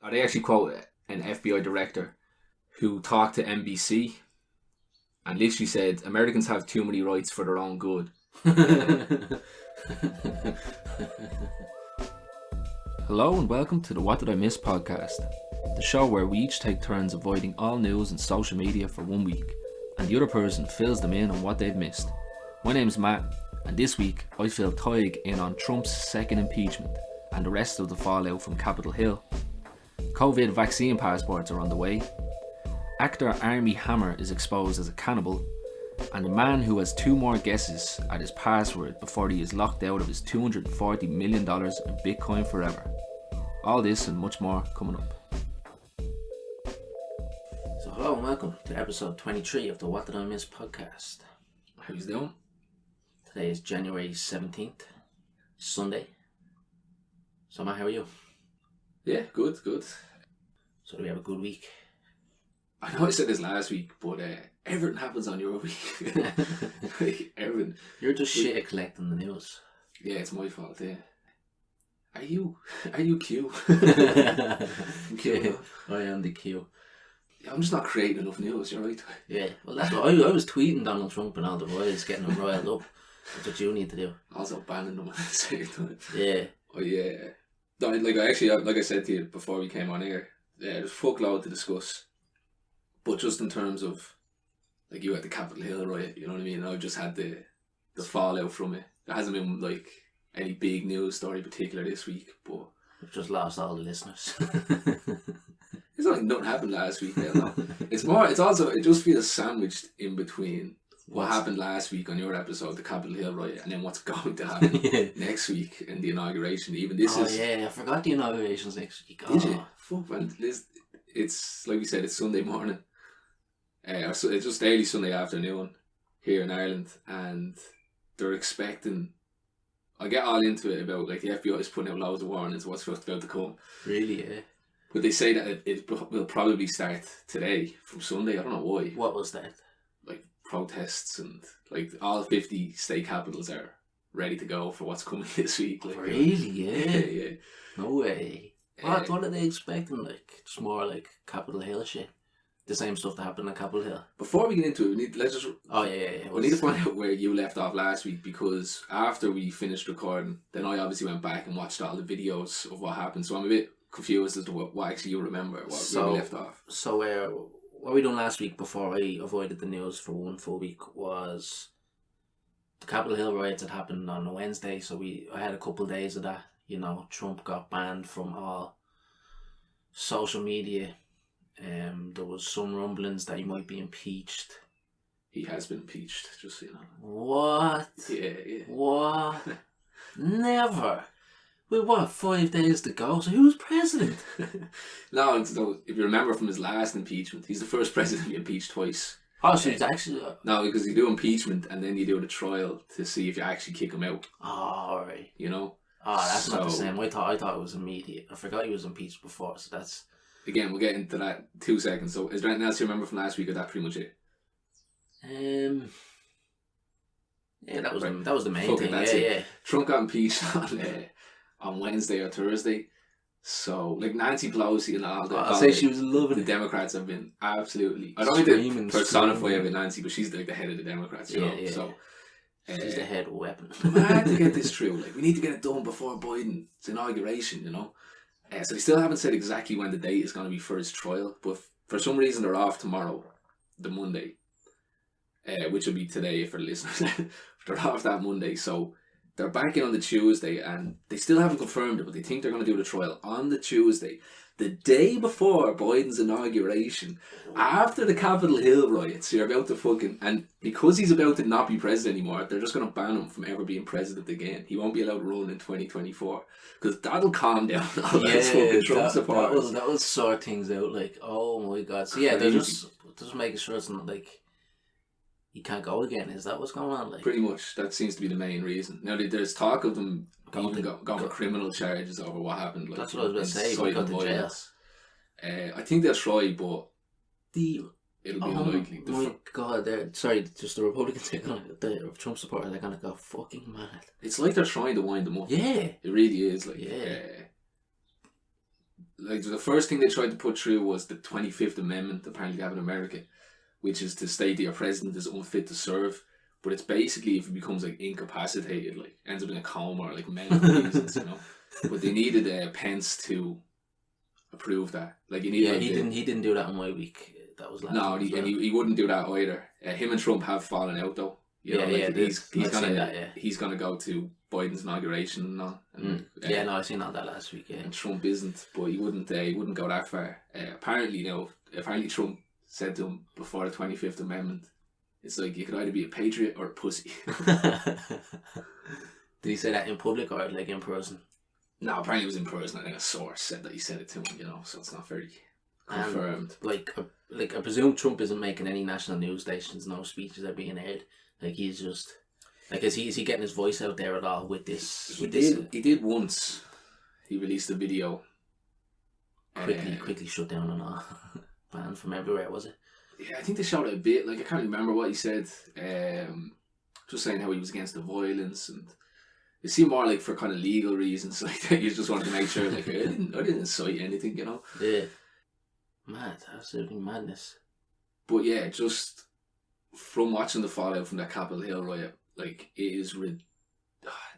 They actually quote an FBI director who talked to NBC and literally said, Americans have too many rights for their own good. Hello and welcome to the What Did I Miss podcast, the show where we each take turns avoiding all news and social media for 1 week, and the other person fills them in on what they've missed. My name's Matt, and this week I filled Tig in on Trump's second impeachment and the rest of the fallout from Capitol Hill. COVID vaccine passports are on the way. Actor Armie Hammer is exposed as a cannibal, and a man who has 2 more guesses at his password before he is locked out of his $240 million in Bitcoin forever. All this and much more coming up. So hello and welcome to episode 23 of the What Did I Miss podcast. How you doing? Today is January 17th, Sunday. So Matt, how are you? Yeah, good. So do we have a good week? I know I said this last week, but everything happens on your week. Like, everything. You're just shit at collecting the news. Yeah, it's my fault, yeah. Are you Q? Yeah, I am the Q. Yeah, I'm just not creating enough news, you're right. Yeah, well that's what I was tweeting Donald Trump and all the boys, getting them riled up. That's what you need to do. Also banning them at the same time. Yeah. Oh yeah. Like I said to you before we came on air, there's fuckload to discuss. But just in terms of, like, you had the Capitol Hill Riot, you know what I mean? I've just had the fallout from it. There hasn't been, like, any big news story particular this week, but... We've just lost all the listeners. It's not like nothing happened last week, no. It just feels sandwiched in between what happened last week on your episode, the Capitol Hill Riot, and then what's going to happen next week in the inauguration. Even this is... Oh yeah, I forgot the inauguration's next week. Did you? Fuck, man. It's, like we said, it's Sunday morning. It's just early Sunday afternoon here in Ireland, and they're expecting... I'll get all into it about, like, the FBI is putting out loads of warnings what's about to come. Really, yeah. But they say that it will probably start today from Sunday. I don't know why. What was that? Like, protests and, like, all 50 state capitals are ready to go for what's coming this week. Like, really, yeah? Yeah. No way. What are they expecting? Like, just more like Capitol Hill shit? The same stuff that happened at Capitol Hill. Before we get into it, let's just... Oh, yeah. We need to find out where you left off last week, because after we finished recording, then I obviously went back and watched all the videos of what happened. So I'm a bit confused as to what actually you remember, where we left off. So what we done last week before I avoided the news for 1 full week was the Capitol Hill riots had happened on a Wednesday. So I had a couple of days of that. You know, Trump got banned from all social media. There was some rumblings that he might be impeached. He has been impeached, just so you know. What? Yeah. What? Never. With what, 5 days to go? So who's president? No, so if you remember from his last impeachment, he's the first president to be impeached twice. Oh, so he's actually... No, because you do impeachment and then you do the trial to see if you actually kick him out. Oh, alright. You know? Oh, that's not the same. I thought it was immediate. I forgot he was impeached before, so that's... Again, we'll get into that 2 seconds. So, is there anything else you remember from last week, or that pretty much it? Yeah, that was the main thing. Yeah. Trump got impeached on Wednesday or Thursday. So, like, Nancy Pelosi and all I'll say she was loving the it. Democrats have been absolutely... I don't mean to personify it with Nancy, but she's like the head of the Democrats, you know? So, she's the head weapon. We had to get this through. Like, we need to get it done before Biden's inauguration, you know? So they still haven't said exactly when the date is going to be for his trial, but for some reason they're off tomorrow, the Monday, which will be today for the listeners. They're off that Monday, so they're back in on the Tuesday, and they still haven't confirmed it, but they think they're going to do the trial on the Tuesday, the day before Biden's inauguration, after the Capitol Hill riots. You're about to fucking... And because he's about to not be president anymore, they're just going to ban him from ever being president again. He won't be allowed to run in 2024. Because that'll calm down all those fucking Trump supporters. That will sort things out, like, oh my god. So yeah, they're just making sure it's not like he can't go again. Is that what's going on? Like, pretty much, that seems to be the main reason. Now, there's talk of them going for criminal charges over what happened. Like, that's what I was going to say. Go to jail. I think they'll try, but it'll be unlikely. My god, sorry, just the Republicans, the Trump supporters, they're going to go fucking mad. It's like they're trying to wind them up. Yeah. It really is. Like, like the first thing they tried to put through was the 25th Amendment, apparently they have in America, which is to state that your president is unfit to serve. But it's basically if he becomes like incapacitated, like ends up in a coma or like medical reasons, you know. But they needed Pence to approve that. Like you need. Yeah, he didn't do that in my week. That was last. No, week, and he wouldn't do that either. Him and Trump have fallen out though. You know, he's gonna go to Biden's inauguration and all. And, I seen all that last week. Yeah, and Trump isn't, but he wouldn't go that far. Apparently Trump said to him before the 25th Amendment, it's like you could either be a patriot or a pussy. Did he say that in public or like in person? No, apparently it was in person. I think a source said that he said it to him. You know, so it's not very confirmed. I presume Trump isn't making any national news stations. No speeches are being aired. Like he's just like is he getting his voice out there at all with this? He did once. He released a video. Quickly shut down and all. Banned from everywhere, was it? Yeah, I think they showed it a bit. Like I can't remember what he said. Just saying how he was against the violence, and it seemed more like for kind of legal reasons. Like that, you just wanted to make sure, like I didn't incite anything, you know. Yeah, mad, absolutely madness. But yeah, just from watching the fallout from that Capitol Hill riot, like it is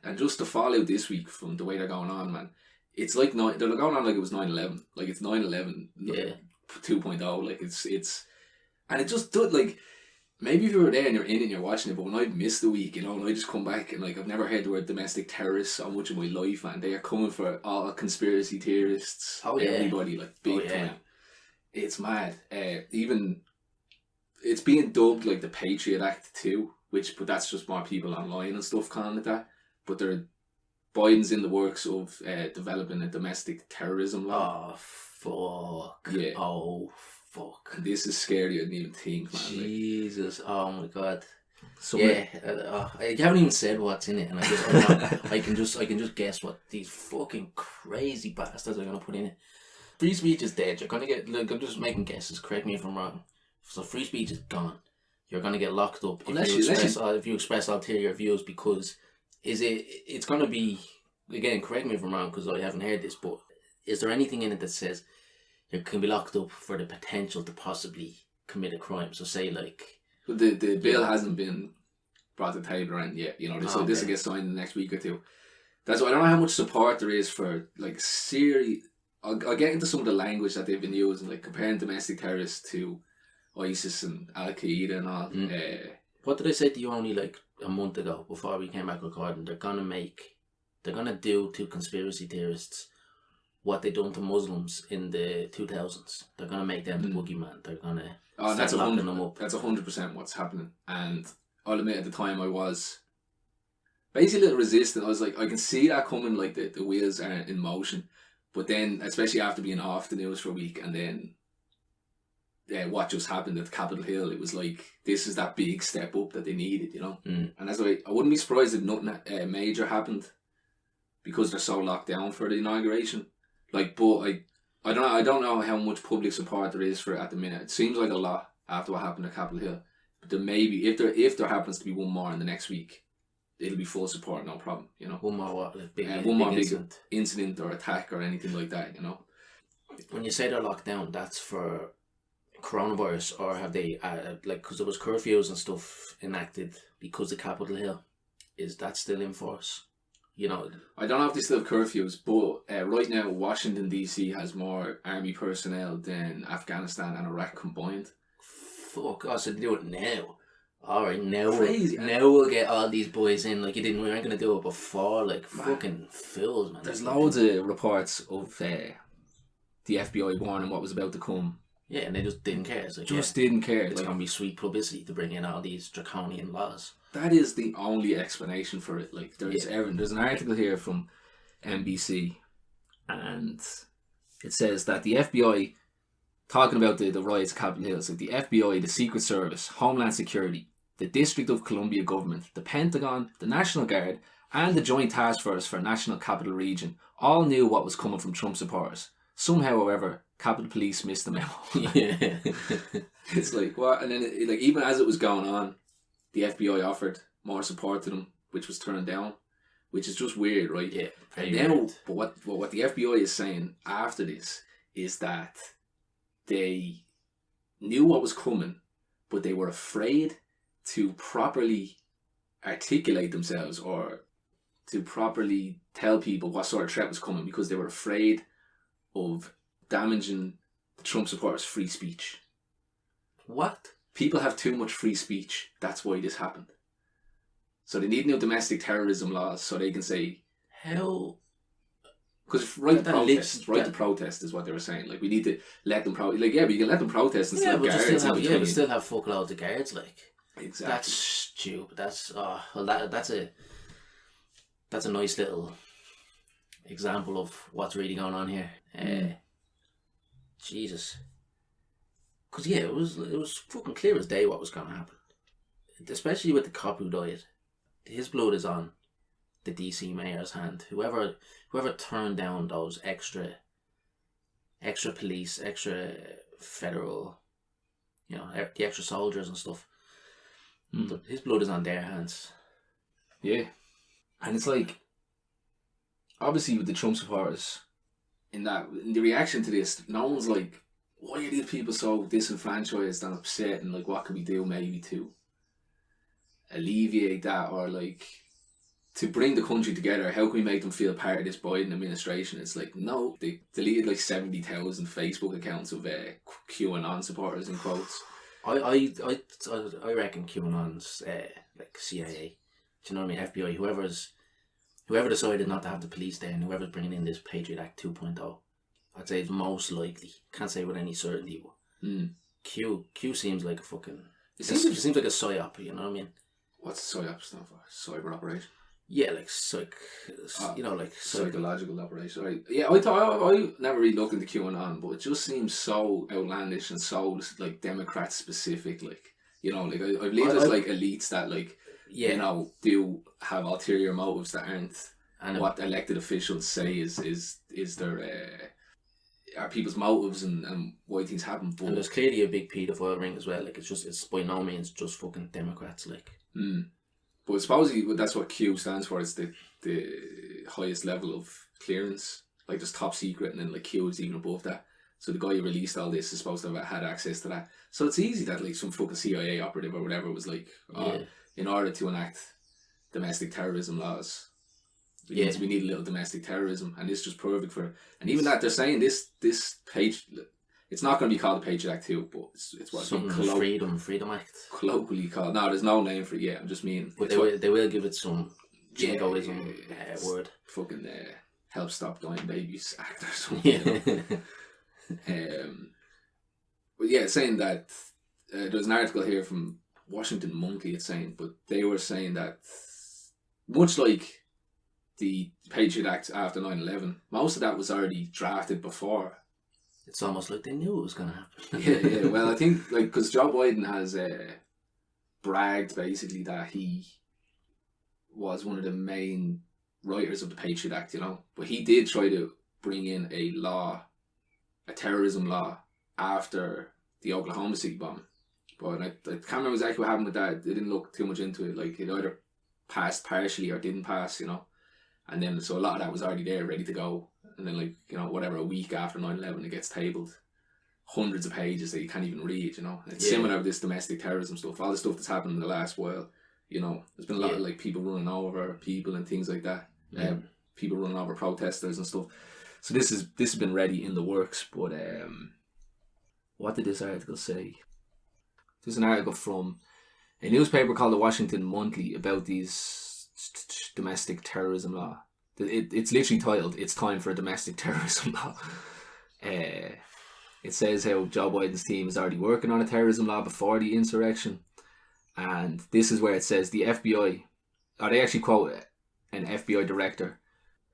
and just the fallout this week from the way they're going on, man. It's like they're going on like it was 9/11, like it's 9/11, yeah, 2.0, like it's. And it just does, like, maybe if you were there and you're in it and you're watching it, but when I miss the week, you know, and I just come back and, like, I've never heard the word domestic terrorists so much in my life, and they are coming for all conspiracy theorists, everybody, like, big time. It's mad. Even, it's being dubbed, like, the Patriot Act too, but that's just more people online and stuff calling it that. But Biden's in the works of developing a domestic terrorism law. Oh, fuck. Yeah. Oh, fuck. This is scary. I didn't even think, man. Jesus, oh my god. So I haven't even said what's in it, and I can just guess what these fucking crazy bastards are gonna put in it. Free speech is dead. You're gonna get. Look, I'm just making guesses. Correct me if I'm wrong. So free speech is gone. You're gonna get locked up if you express ulterior views, because it's gonna be, again. Correct me if I'm wrong, because I haven't heard this, but is there anything in it that says you can be locked up for the potential to possibly commit a crime? So say like... But the bill hasn't been brought to the table or anything yet. You know, this will get signed in the next week or two. That's why I don't know how much support there is for like serious... I'll get into some of the language that they've been using, like comparing domestic terrorists to ISIS and Al-Qaeda and all. What did I say to you only like a month ago before we came back recording? They're gonna do to conspiracy theorists what they done to Muslims in the 2000s. They're gonna make them the boogeyman. They're gonna start locking them up. That's 100% what's happening. And I'll admit at the time I was basically a little resistant. I was like, I can see that coming, like the wheels are in motion. But then, especially after being off the news for a week, and then what just happened at Capitol Hill, it was like, this is that big step up that they needed, you know? And that's why I wouldn't be surprised if nothing major happened, because they're so locked down for the inauguration. Like, but I don't know how much public support there is for it at the minute. It seems like a lot after what happened at Capitol Hill. But there may be, if there happens to be one more in the next week, it'll be full support, no problem, you know. One more what? Like big incident or attack or anything like that, you know. When you say they're locked down, that's for coronavirus, or have they, because there was curfews and stuff enacted because of Capitol Hill. Is that still in force? You know, I don't know if they still have curfews, but right now Washington DC has more army personnel than Afghanistan and Iraq combined. Fuck, so they do it now. Alright, now crazy. Now we'll get all these boys in. Like we weren't gonna do it before. Like fucking fools, man. There's loads of reports of the FBI warning what was about to come. Yeah, and they just didn't care. Like, didn't care. It's gonna be sweet publicity to bring in all these draconian laws. That is the only explanation for it. Like there's an article here from NBC, and it says that the FBI, talking about the riots at Capitol Hill, so the FBI, the Secret Service, Homeland Security, the District of Columbia government, the Pentagon, the National Guard, and the Joint Task Force for National Capital Region all knew what was coming from Trump supporters. Somehow, however, Capitol Police missed the memo. Yeah. It's like, what? And then, even as it was going on, the FBI offered more support to them, which was turned down, which is just weird, right? Yeah. And now, but what the FBI is saying after this is that they knew what was coming, but they were afraid to properly articulate themselves or to properly tell people what sort of threat was coming, because they were afraid of damaging the Trump supporters' free speech. What? People have too much free speech. That's why this happened. So they need new domestic terrorism laws so they can say... How? Because to protest is what they were saying. Like, we need to let them protest. Like, yeah, but you can let them protest and still have guards in between. But still have fuckloads of guards, like. Exactly. That's stupid. That's a nice little example of what's really going on here. Jesus. Because, yeah, it was fucking clear as day what was going to happen. Especially with the cop who died. His blood is on the DC mayor's hand. Whoever turned down those extra police, extra federal, the extra soldiers and stuff. His blood is on their hands. Yeah. And it's like, obviously with the Trump supporters, in the reaction to this, no one's like, why are these people so disenfranchised and upset, and like, what can we do maybe to alleviate that, or like to bring the country together? How can we make them feel part of this Biden administration? It's like, no, they deleted like 70,000 Facebook accounts of QAnon supporters in quotes. I reckon QAnon's like CIA. Do you know what I mean? FBI, whoever decided not to have the police there, and whoever's bringing in this Patriot Act 2.0, I'd say it's most likely. Can't say with any certainty, but Q seems like a fucking... It seems like a psyop, you know what I mean? What's psyop stand for? Cyber operation? Yeah, like psychological operation, right? Yeah, I never really looked into QAnon, but it just seems so outlandish and so like Democrat specific, like, like I believe there's like elites that like do have ulterior motives that aren't what elected officials say is their are people's motives and why things happen. But and there's clearly a big paedophile ring as well. Like, it's by no means just fucking Democrats, like. But supposedly that's what Q stands for. It's the highest level of clearance. Like, there's top secret, and then like Q is even above that. So the guy who released all this is supposed to have had access to that. So it's easy that like some fucking CIA operative or whatever was like, in order to enact domestic terrorism laws, we need a little domestic terrorism, and this just perfect for it. And even that, they're saying this page, it's not going to be called the Patriot Act 2, but it's what Freedom Act. Colloquially called. No, there's no name for it yet. I'm just meaning. But they will give it some jingoism word. Fucking Help Stop Dying Babies Act or something. But yeah, saying that there's an article here from Washington Monthly. It's saying, but they were saying that much like the Patriot Act after 9/11, most of that was already drafted before. It's almost like they knew it was going to happen. yeah. Well, I think like because Joe Biden has bragged basically that he was one of the main writers of the Patriot Act, but he did try to bring in a terrorism law after the Oklahoma City bombing. But I can't remember exactly what happened with that. They didn't look too much into it. Like, it either passed partially or didn't pass, And then, so a lot of that was already there, ready to go. And then, like, whatever, a week after 9/11, it gets tabled. Hundreds of pages that you can't even read, It's similar with this domestic terrorism stuff. All the stuff that's happened in the last while, There's been a lot of, like, people running over people and things like that. People running over protesters and stuff. So this has been ready in the works. But what did this article say? There's an article from a newspaper called the Washington Monthly about these domestic terrorism law. It's literally titled, "It's time for a domestic terrorism law." It says how Joe Biden's team is already working on a terrorism law before the insurrection. And this is where it says the FBI, or they actually quote an FBI director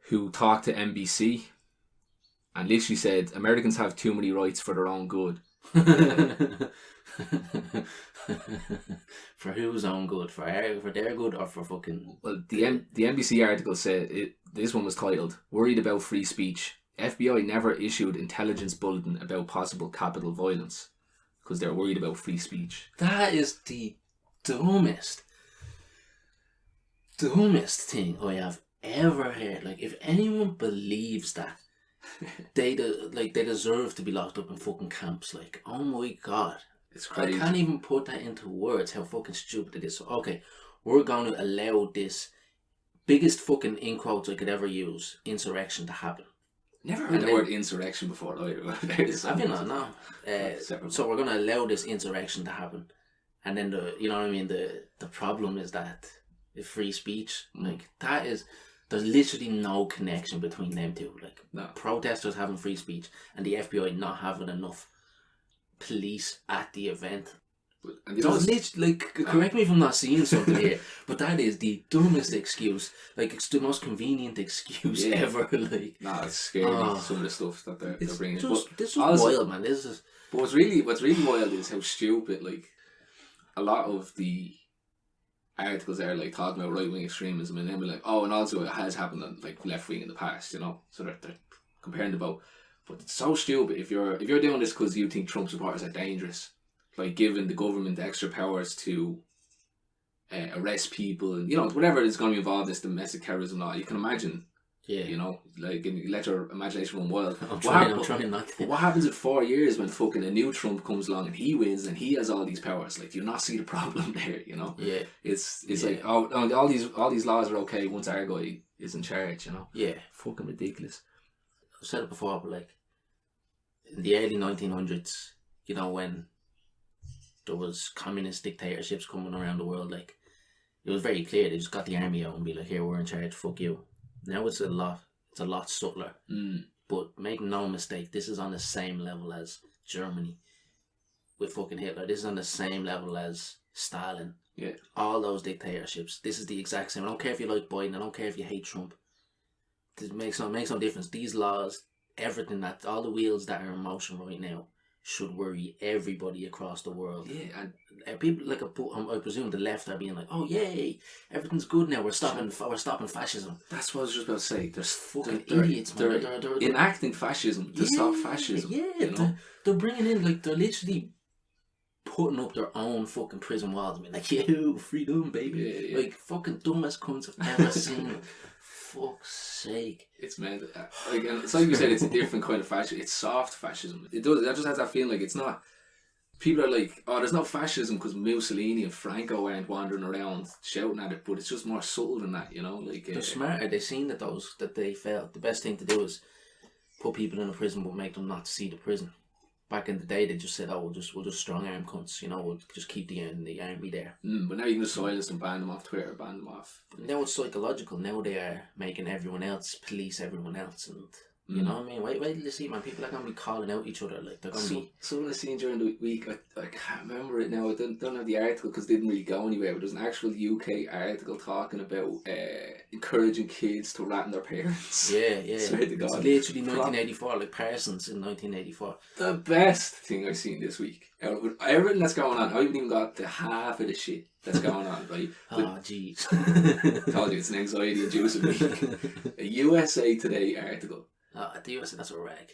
who talked to NBC and literally said, "Americans have too many rights for their own good." For whose own good? For their good, or for fucking... Well, the NBC article said, this one was titled, "Worried about free speech. FBI never issued intelligence bulletin about possible Capitol violence," because they're worried about free speech. That is the dumbest thing I have ever heard. Like, if anyone believes that, they deserve to be locked up in fucking camps. Like, oh my god. It's crazy. I can't even put that into words how fucking stupid it is. So, okay, we're going to allow this biggest fucking, in quotes I could ever use, insurrection to happen. Never heard the word insurrection before, though. I've been on now. So we're going to allow this insurrection to happen. And then the problem is that the free speech, like, there's literally no connection between them two. Like, protesters having free speech and the FBI not having enough police at the event. And so literally, like, correct me if I'm not seeing something here, but that is the dumbest excuse. Like, it's the most convenient excuse ever. Like, it's scary. Some of the stuff that they're bringing. This is wild, man. This is. But what's really wild is how stupid. Like, a lot of the articles are like talking about right wing extremism, and then we're like, and also it has happened on like left wing in the past, you know. So they're comparing the both. But it's so stupid if you're doing this because you think Trump supporters are dangerous. Like giving the government extra powers to arrest people and, you know, whatever is going to be involved in this domestic terrorism law, you can imagine, you know, like, and let your imagination run wild. I'm trying not to. What happens in 4 years when fucking a new Trump comes along and he wins and he has all these powers? Like, do you not see the problem there, you know? Yeah. It's like, all these laws are okay once our guy is in charge, you know? Yeah. Fucking ridiculous. I've said it before, but like, in the early 1900s, you know, when there was communist dictatorships coming around the world, like, it was very clear. They just got the army out and be like, here, we're in charge, fuck you. Now it's a lot subtler. But make no mistake, this is on the same level as Germany with fucking Hitler. This is on the same level as Stalin. Yeah. All those dictatorships. This is the exact same. I don't care if you like Biden, I don't care if you hate Trump. It makes no difference. These laws, everything, that all the wheels that are in motion right now should worry everybody across the world. Yeah, and people like I presume the left are being like, oh yay, everything's good now. We're stopping fascism. That's what I was just about to say. There's fucking idiots, man. They're enacting fascism to stop fascism. Yeah, you know? they're bringing in, like, they're literally putting up their own fucking prison walls. I mean, like, yo, freedom, baby. Like, fucking dumbest cunts I've ever seen. Fuck's sake. It's mad. Like, and it's like you said, it's a different kind of fascism. It's soft fascism. It does. That just has that feeling like it's not. People are like, there's no fascism because Mussolini and Franco aren't wandering around shouting at it, but it's just more subtle than that, you know. Like, they're smarter. They've seen that they felt the best thing to do is put people in a prison, but make them not see the prison. Back in the day, they just said, we'll just strong arm cunts, you know, we'll just keep the army there. But now you can just silence them, ban them off Twitter, ban them off. Now it's psychological. Now they are making everyone else police everyone else, and you know what I mean? Wait till you see, man. People are going to be calling out each other. Like, they're going to be... Something I seen during the week, I can't remember it now. I don't have the article because it didn't really go anywhere, but there's an actual UK article talking about encouraging kids to rat on their parents. Yeah. Swear to God. It's literally 1984, like Parsons in 1984. The best thing I've seen this week. Everything that's going on, I haven't even got the half of the shit that's going on, right? Jeez. Told you, it's an anxiety-inducing week. A USA Today article. The USA, that's a rag.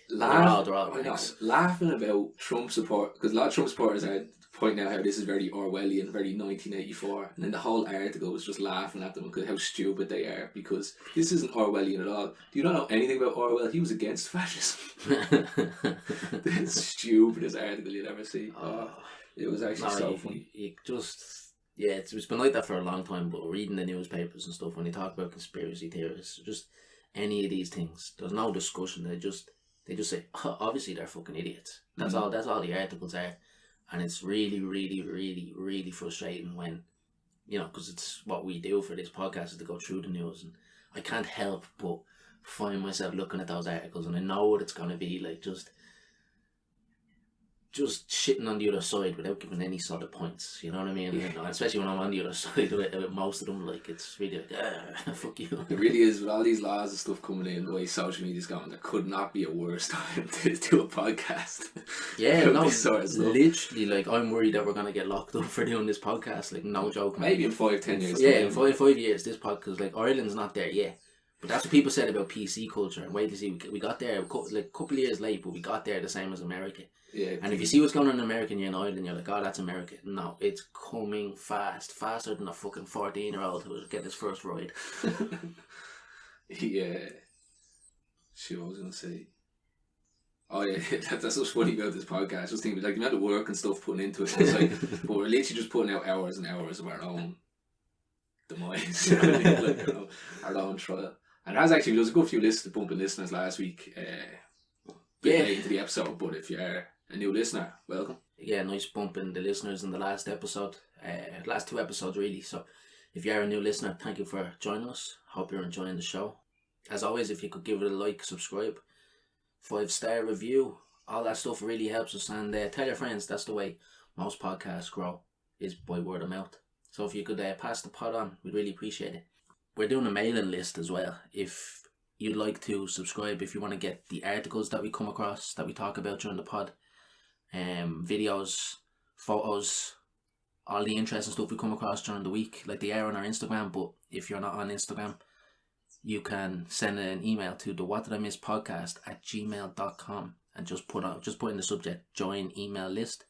Laughing about Trump support, because a lot of Trump supporters are pointing out how this is very Orwellian, very 1984, and then the whole article was just laughing at them because how stupid they are, because this isn't Orwellian at all. Do you not know anything about Orwell? He was against fascism. The stupidest article you'd ever see. It was actually so funny. It's been like that for a long time, but reading the newspapers and stuff, when they talk about conspiracy theorists, just any of these things, there's no discussion. They just say, obviously they're fucking idiots. That's all the articles are. And it's really, really, really, really frustrating when, you know, because it's what we do for this podcast is to go through the news, and I can't help but find myself looking at those articles, and I know what it's going to be like, just shitting on the other side without giving any sort of points, you know what I mean? Yeah. And especially when I'm on the other side with most of them, like, it's really like, fuck you. It really is, with all these laws and stuff coming in, the way social media's going, there could not be a worse time to do a podcast. Yeah, no, literally, like, I'm worried that we're going to get locked up for doing this podcast, like, no joke. Maybe in 5-10 years. Yeah, in 5 years, this podcast, like, Ireland's not there yet. But that's what people said about PC culture, and wait to see, we got there a couple of years late, but we got there the same as America. Yeah, and if you see what's going on in America and you're in Ireland, you're like, that's America. No, it's coming faster than a fucking 14-year-old who was getting his first ride. Yeah. Sure, I was going to say. Oh yeah, that's what's funny about this podcast. Just thinking like the amount of work and stuff putting into it. It's like, but we're literally just putting out hours and hours of our own demise, you know what I mean? Like, you know, our own trial. And there was a good few bumping listeners last week. Late into the episode, but if you're a new listener, welcome. Yeah, nice bumping the listeners in the last episode, last 2 episodes really. So if you're a new listener, thank you for joining us. Hope you're enjoying the show. As always, if you could give it a like, subscribe, 5-star review, all that stuff really helps us. And tell your friends. That's the way most podcasts grow, is by word of mouth. So if you could pass the pod on, we'd really appreciate it. We're doing a mailing list as well. If you'd like to subscribe, if you want to get the articles that we come across, that we talk about during the pod, videos, photos, all the interesting stuff we come across during the week, like they are on our Instagram. But if you're not on Instagram, you can send an email to thewhatdidimisspodcast@gmail.com and just put in the subject join email list,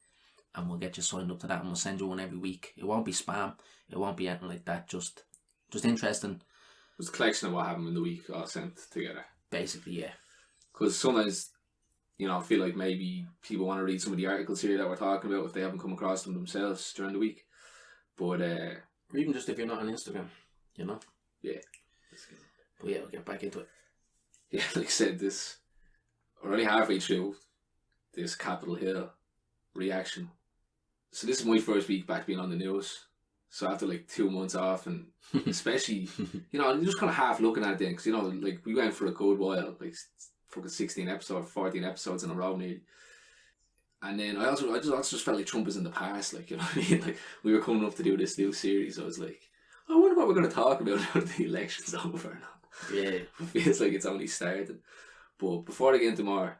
and we'll get you signed up to that, and we'll send you one every week. It won't be spam, it won't be anything like that, just interesting. It's a collection of what happened in the week all sent together. Basically, yeah. Because sometimes, you know, I feel like maybe people want to read some of the articles here that we're talking about if they haven't come across them themselves during the week. But or even just if you're not on Instagram, you know? Yeah. But yeah, we'll get back into it. Yeah, like I said, we're only halfway through this Capitol Hill reaction. So this is my first week back being on the news. So after like 2 months off, and especially, you know, you're just kind of half looking at things, you know, like we went for a good while, like fucking 16 episodes, 14 episodes in a row nearly. And then I just felt like Trump was in the past, like, you know what I mean? Like we were coming up to do this new series. I was like, I wonder what we're going to talk about now that the election's over now. Yeah. It feels like it's only started. But before I get into more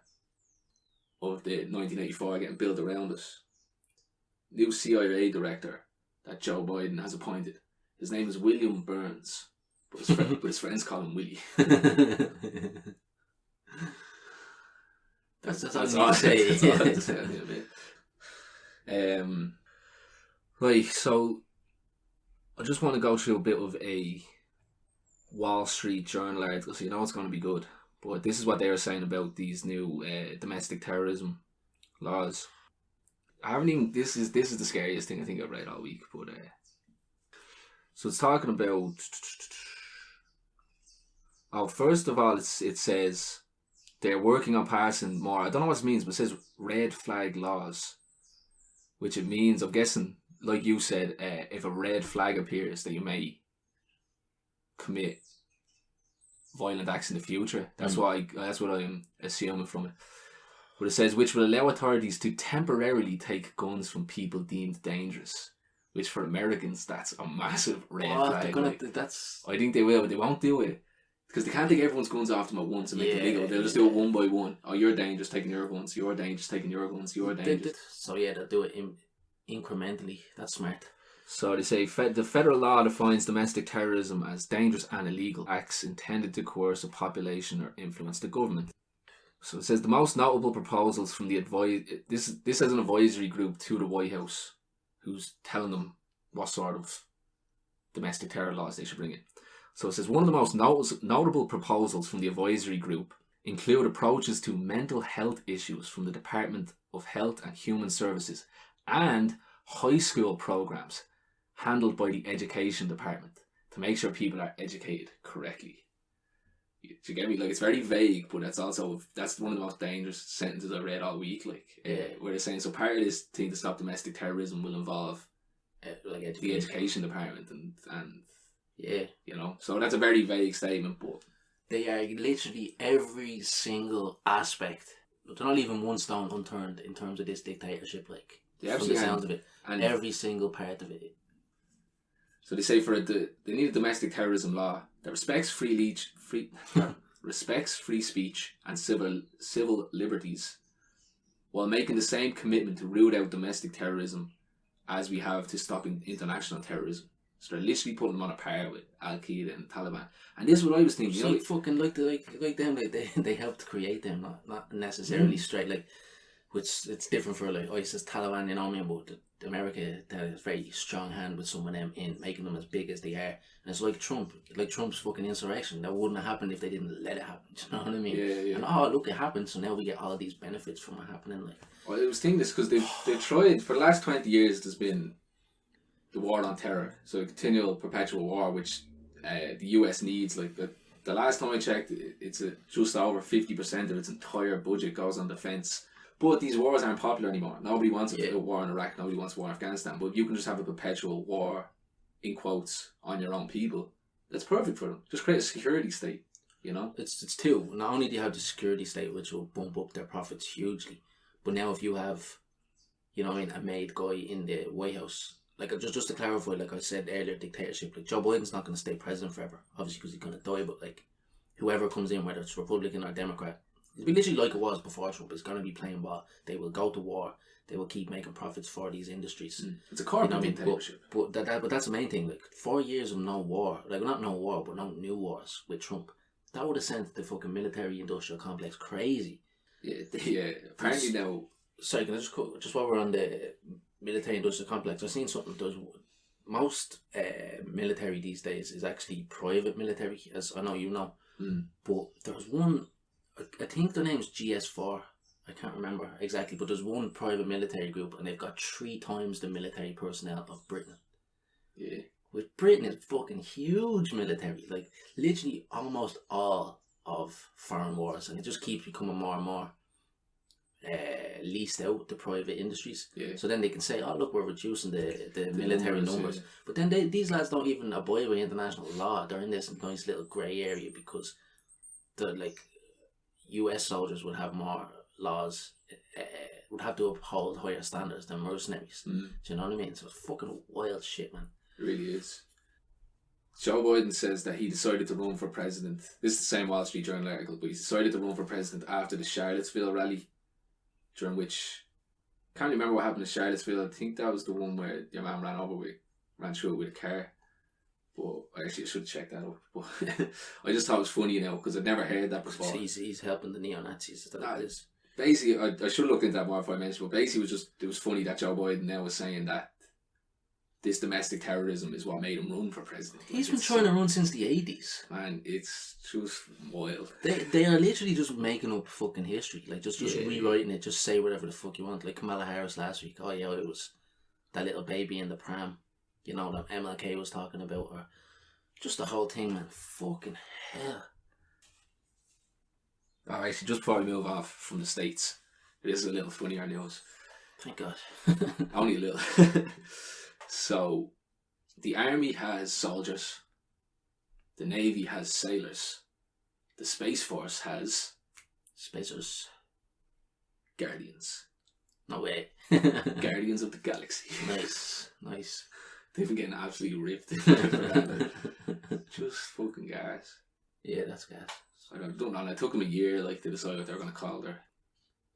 of the 1984 getting built around us, new CIA director that Joe Biden has appointed. His name is William Burns, but his friends call him Willie. that's all I say. Right, so I just want to go through a bit of a Wall Street Journal article, so you know it's going to be good. But this is what they were saying about these new domestic terrorism laws. I haven't even. This is the scariest thing I think I've read all week. But so it's talking about. Oh, first of all, it says they're working on passing more. I don't know what it means, but it says red flag laws, which it means, I'm guessing, like you said, if a red flag appears, that you may commit violent acts in the future. That's what I'm assuming from it. But it says, which will allow authorities to temporarily take guns from people deemed dangerous. Which for Americans, that's a massive red flag. I think they will, but they won't do it. Because they can't take everyone's guns off them at once and make it legal. They'll just do it one by one. Oh, you're dangerous, taking your guns. You're dangerous, taking your guns. You're dangerous. So yeah, they'll do it incrementally. That's smart. So they say the federal law defines domestic terrorism as dangerous and illegal acts intended to coerce a population or influence the government. So it says the most notable proposals from the this is an advisory group to the White House, who's telling them what sort of domestic terror laws they should bring in. So it says one of the most notable proposals from the advisory group include approaches to mental health issues from the Department of Health and Human Services and high school programs handled by the Education Department to make sure people are educated correctly. Do you get me? Like, it's very vague, but that's one of the most dangerous sentences I read all week. Like, where they're saying, so part of this thing to stop domestic terrorism will involve the Education Department and you know, so that's a very vague statement, but they are literally every single aspect. They're not leaving one stone unturned in terms of this dictatorship. Like, from the sounds of it, and every single part of it. So they say they need a domestic terrorism law that respects free speech and civil liberties, while making the same commitment to root out domestic terrorism as we have to stopping international terrorism. So they're literally putting them on a par with Al Qaeda and Taliban. And this is what I was thinking. So like fucking like them, they helped create them, not necessarily straight. Like, which it's different for like ISIS, Taliban, you know what I mean? But America that has a very strong hand with some of them in making them as big as they are. And it's like Trump's fucking insurrection. That wouldn't have happened if they didn't let it happen. Do you know what I mean? Yeah. And look, it happened. So now we get all these benefits from it happening. Like, well, I was thinking this because they've tried for the last 20 years. There's been the war on terror, so a continual, perpetual war, which the US needs. Like the last time I checked, it's just over 50% of its entire budget goes on defense. But these wars aren't popular anymore. Nobody wants a war in Iraq. Nobody wants a war in Afghanistan. But if you can just have a perpetual war, in quotes, on your own people, that's perfect for them. Just create a security state, you know? It's two. Not only do you have the security state, which will bump up their profits hugely, but now if you have, you know what I mean, a made guy in the White House, like just to clarify, like I said earlier, dictatorship, like Joe Biden's not going to stay president forever, obviously because he's going to die, but like whoever comes in, whether it's Republican or Democrat, it'll be literally like it was before Trump. It's going to be playing ball. They will go to war. They will keep making profits for these industries. It's a corporate dictatorship. But that's the main thing. Like 4 years of no war, like not no war, but no new wars with Trump. That would have sent the fucking military-industrial complex crazy. Yeah. Apparently now. Sorry, can I just while we're on the military-industrial complex, I've seen something. There's most military these days is actually private military, as I know you know. But there's one. I think their name's GS4. I can't remember exactly, but there's one private military group, and they've got 3 times the military personnel of Britain. Yeah. With Britain is fucking huge military, like literally almost all of foreign wars, and it just keeps becoming more and more leased out to private industries. Yeah. So then they can say, "Oh, look, we're reducing the military numbers." Yeah. But then these lads don't even abide by international law. They're in this nice little grey area because the like. US soldiers would have more laws, would have to uphold higher standards than mercenaries. Do you know what I mean? So it's fucking wild shit, man. It really is. Joe Biden says that he decided to run for president. This is the same Wall Street Journal article, but he decided to run for president after the Charlottesville rally, during which, can't remember what happened in Charlottesville. I think that was the one where your man ran through it with a car. But I should have checked that out. But I just thought it was funny now because I'd never heard that before. He's helping the neo-Nazis. Basically, I should have looked into that more before I mentioned. But basically, it was funny that Joe Biden now was saying that this domestic terrorism is what made him run for president. He's been trying to run since the 80s. Man, it's just wild. They are literally just making up fucking history. Like just rewriting it. Just say whatever the fuck you want. Like Kamala Harris last week. Oh yeah, it was that little baby in the pram. You know, that MLK was talking about, or just the whole thing, man. Fucking hell. Actually, just before we move off from the States, it is a little funnier news. Thank God. Only a little. So, the Army has soldiers, the Navy has sailors, the Space Force has... Spacers. Guardians. No way. Guardians of the Galaxy. Nice. They've been getting absolutely ripped. Just fucking gas. Yeah, that's gas. I don't know. It took them a year to decide what they're going to call their...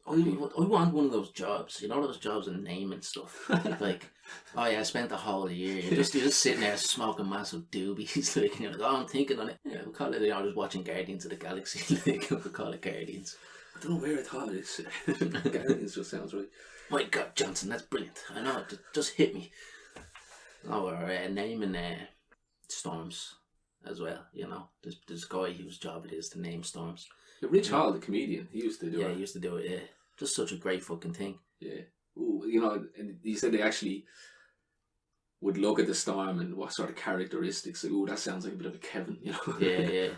I want one of those jobs. You know those jobs in name and stuff? Like, oh yeah, I spent the whole year. You're just sitting there smoking massive doobies. Like, and you're like, oh, I'm thinking on it. Yeah, we'll call it, just watching Guardians of the Galaxy. Like, we'll call it Guardians. I don't know where I thought of this. Guardians just sounds right. My God, Johnson, that's brilliant. I know, it just hit me. Oh, we're naming storms as well, you know. This guy whose job it is to name storms. Rich Hall, the comedian, he used to do it. Yeah, he used to do it, yeah. Just such a great fucking thing. Yeah. Ooh, you know, and he said they actually would look at the storm and what sort of characteristics. Like, ooh, that sounds like a bit of a Kevin, you know. Yeah.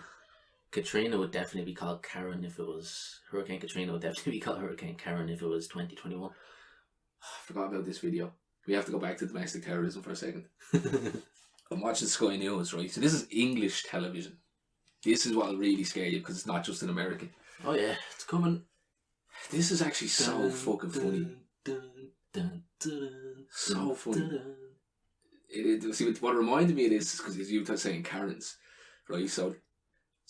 Katrina would definitely be called Karen if it was... Hurricane Katrina would definitely be called Hurricane Karen if it was 2021. I forgot about this video. We have to go back to domestic terrorism for a second. I'm watching Sky News, right? So this is English television. This is what will really scare you because it's not just in America. Oh yeah, it's coming. This is actually so fucking funny. So funny. See, what reminded me of this is because you were saying Karens, right? So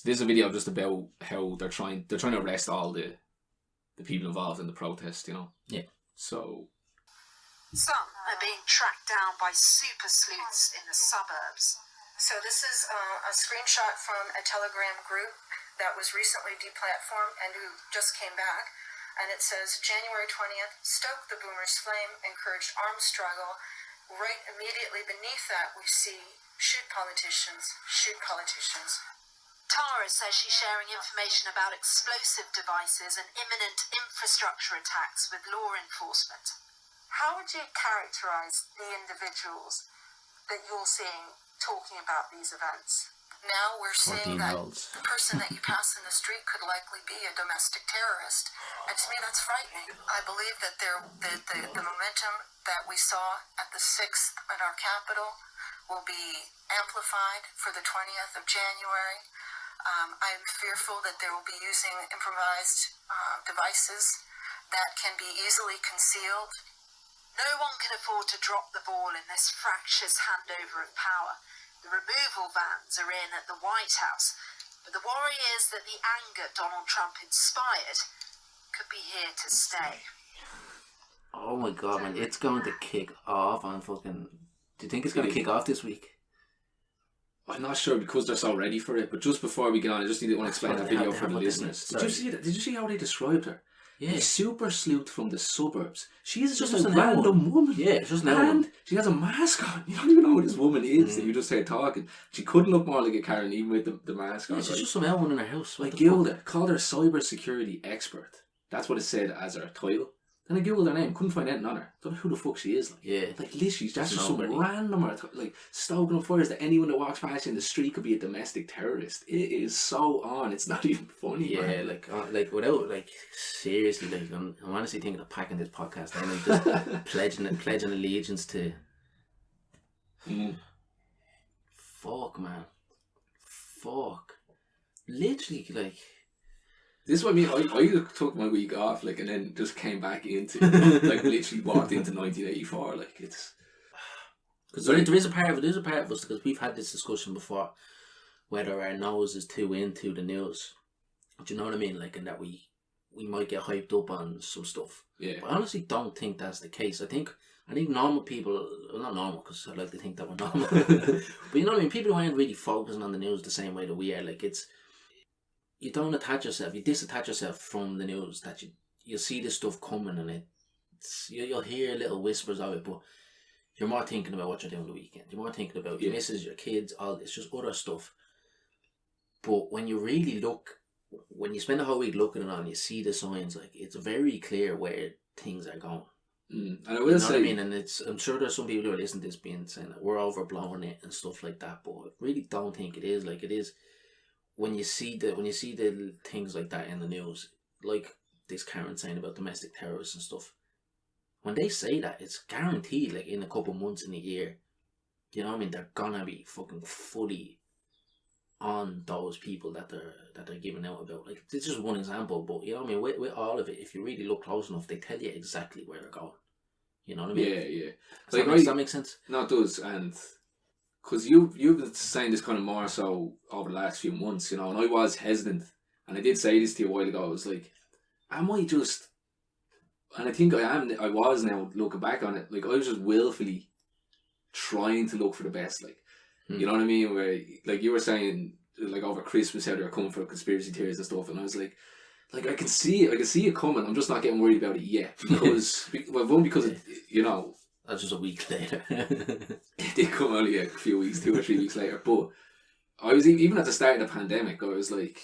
this is a video just about how they're trying to arrest all the people involved in the protest, you know? Yeah. So... Some are being tracked down by super sleuths in the suburbs. So this is a screenshot from a Telegram group that was recently deplatformed and who just came back. And it says, January 20th, stoke the boomers' flame, encouraged armed struggle. Right immediately beneath that, we see, shoot politicians, shoot politicians. Tara says she's sharing information about explosive devices and imminent infrastructure attacks with law enforcement. How would you characterize the individuals that you're seeing talking about these events? Now we're seeing that the person that you pass in the street could likely be a domestic terrorist. And to me, that's frightening. I believe that the momentum that we saw at the 6th at our Capitol will be amplified for the 20th of January. I'm fearful that they will be using improvised devices that can be easily concealed. No one can afford to drop the ball in this fractious handover of power. The removal vans are in at the White House, but the worry is that the anger Donald Trump inspired could be here to stay. Oh my god, man, it's going to kick off on fucking... Do you think it's going to kick off this week? I'm not sure because they're so ready for it, but just before we get on, I just need to explain that video for the listeners. Did you see that? Did you see how they described her? Yeah. A super sleuth from the suburbs. She's just a an random woman. Yeah, just an and she has a mask on. You don't even know who this woman is that you just heard talking. She couldn't look more like a Karen even with the mask on. Yeah, she's just some L1 in her house. Like Gilda called her a cybersecurity expert. That's what it said as her title. Then I googled her name, couldn't find anything on her. Don't know who the fuck she is. Like, yeah. Like literally, that's just some random, like stoking up fires that anyone that walks past you in the street could be a domestic terrorist. It is so on. It's not even funny. Yeah, man. like without seriously, I'm honestly thinking of packing this podcast down and just pledging allegiance to. Fuck, man. Fuck. Literally, like. This is what I mean. I took my week off, and then just came back into, literally walked into 1984. It's because there is a part of it. There's a part of us because we've had this discussion before, whether our nose is too into the news. Do you know what I mean? And that we might get hyped up on some stuff. Yeah. But I honestly don't think that's the case. I think normal people, well, not normal because I like to think that we're normal, but you know what I mean. People who aren't really focusing on the news the same way that we are. You don't attach yourself, you disattach yourself from the news, that you'll see this stuff coming and you'll hear little whispers of it, but you're more thinking about what you're doing the weekend. You're more thinking about your missus, your kids, all it's just other stuff. But when you really look, when you spend a whole week looking at it on, you see the signs, it's very clear where things are going. And I will say, what I mean? And I'm sure there's some people who are listening to this saying that we're overblowing it and stuff like that, but I really don't think it is. It is. When you see the things like that in the news, like this Karen saying about domestic terrorists and stuff, when they say that, it's guaranteed. In a couple months in a year, you know what I mean? They're gonna be fucking fully on those people that they're giving out about. It's just one example, but you know what I mean. With all of it, if you really look close enough, they tell you exactly where they're going. You know what I mean? Yeah. Does that make sense? No, it does, and. Because you've been saying this kind of more so over the last few months, and I was hesitant, and I did say this to you a while ago. I was like, am I just, and I think I was now looking back on it, I was just willfully trying to look for the best, you know what I mean? Where you were saying, over Christmas how they were coming for conspiracy theories and stuff, and I was like I can see it coming. I'm just not getting worried about it yet because That's just a week later. It did come only a few weeks, 2 or 3 weeks later. But I was even at the start of the pandemic, I was like,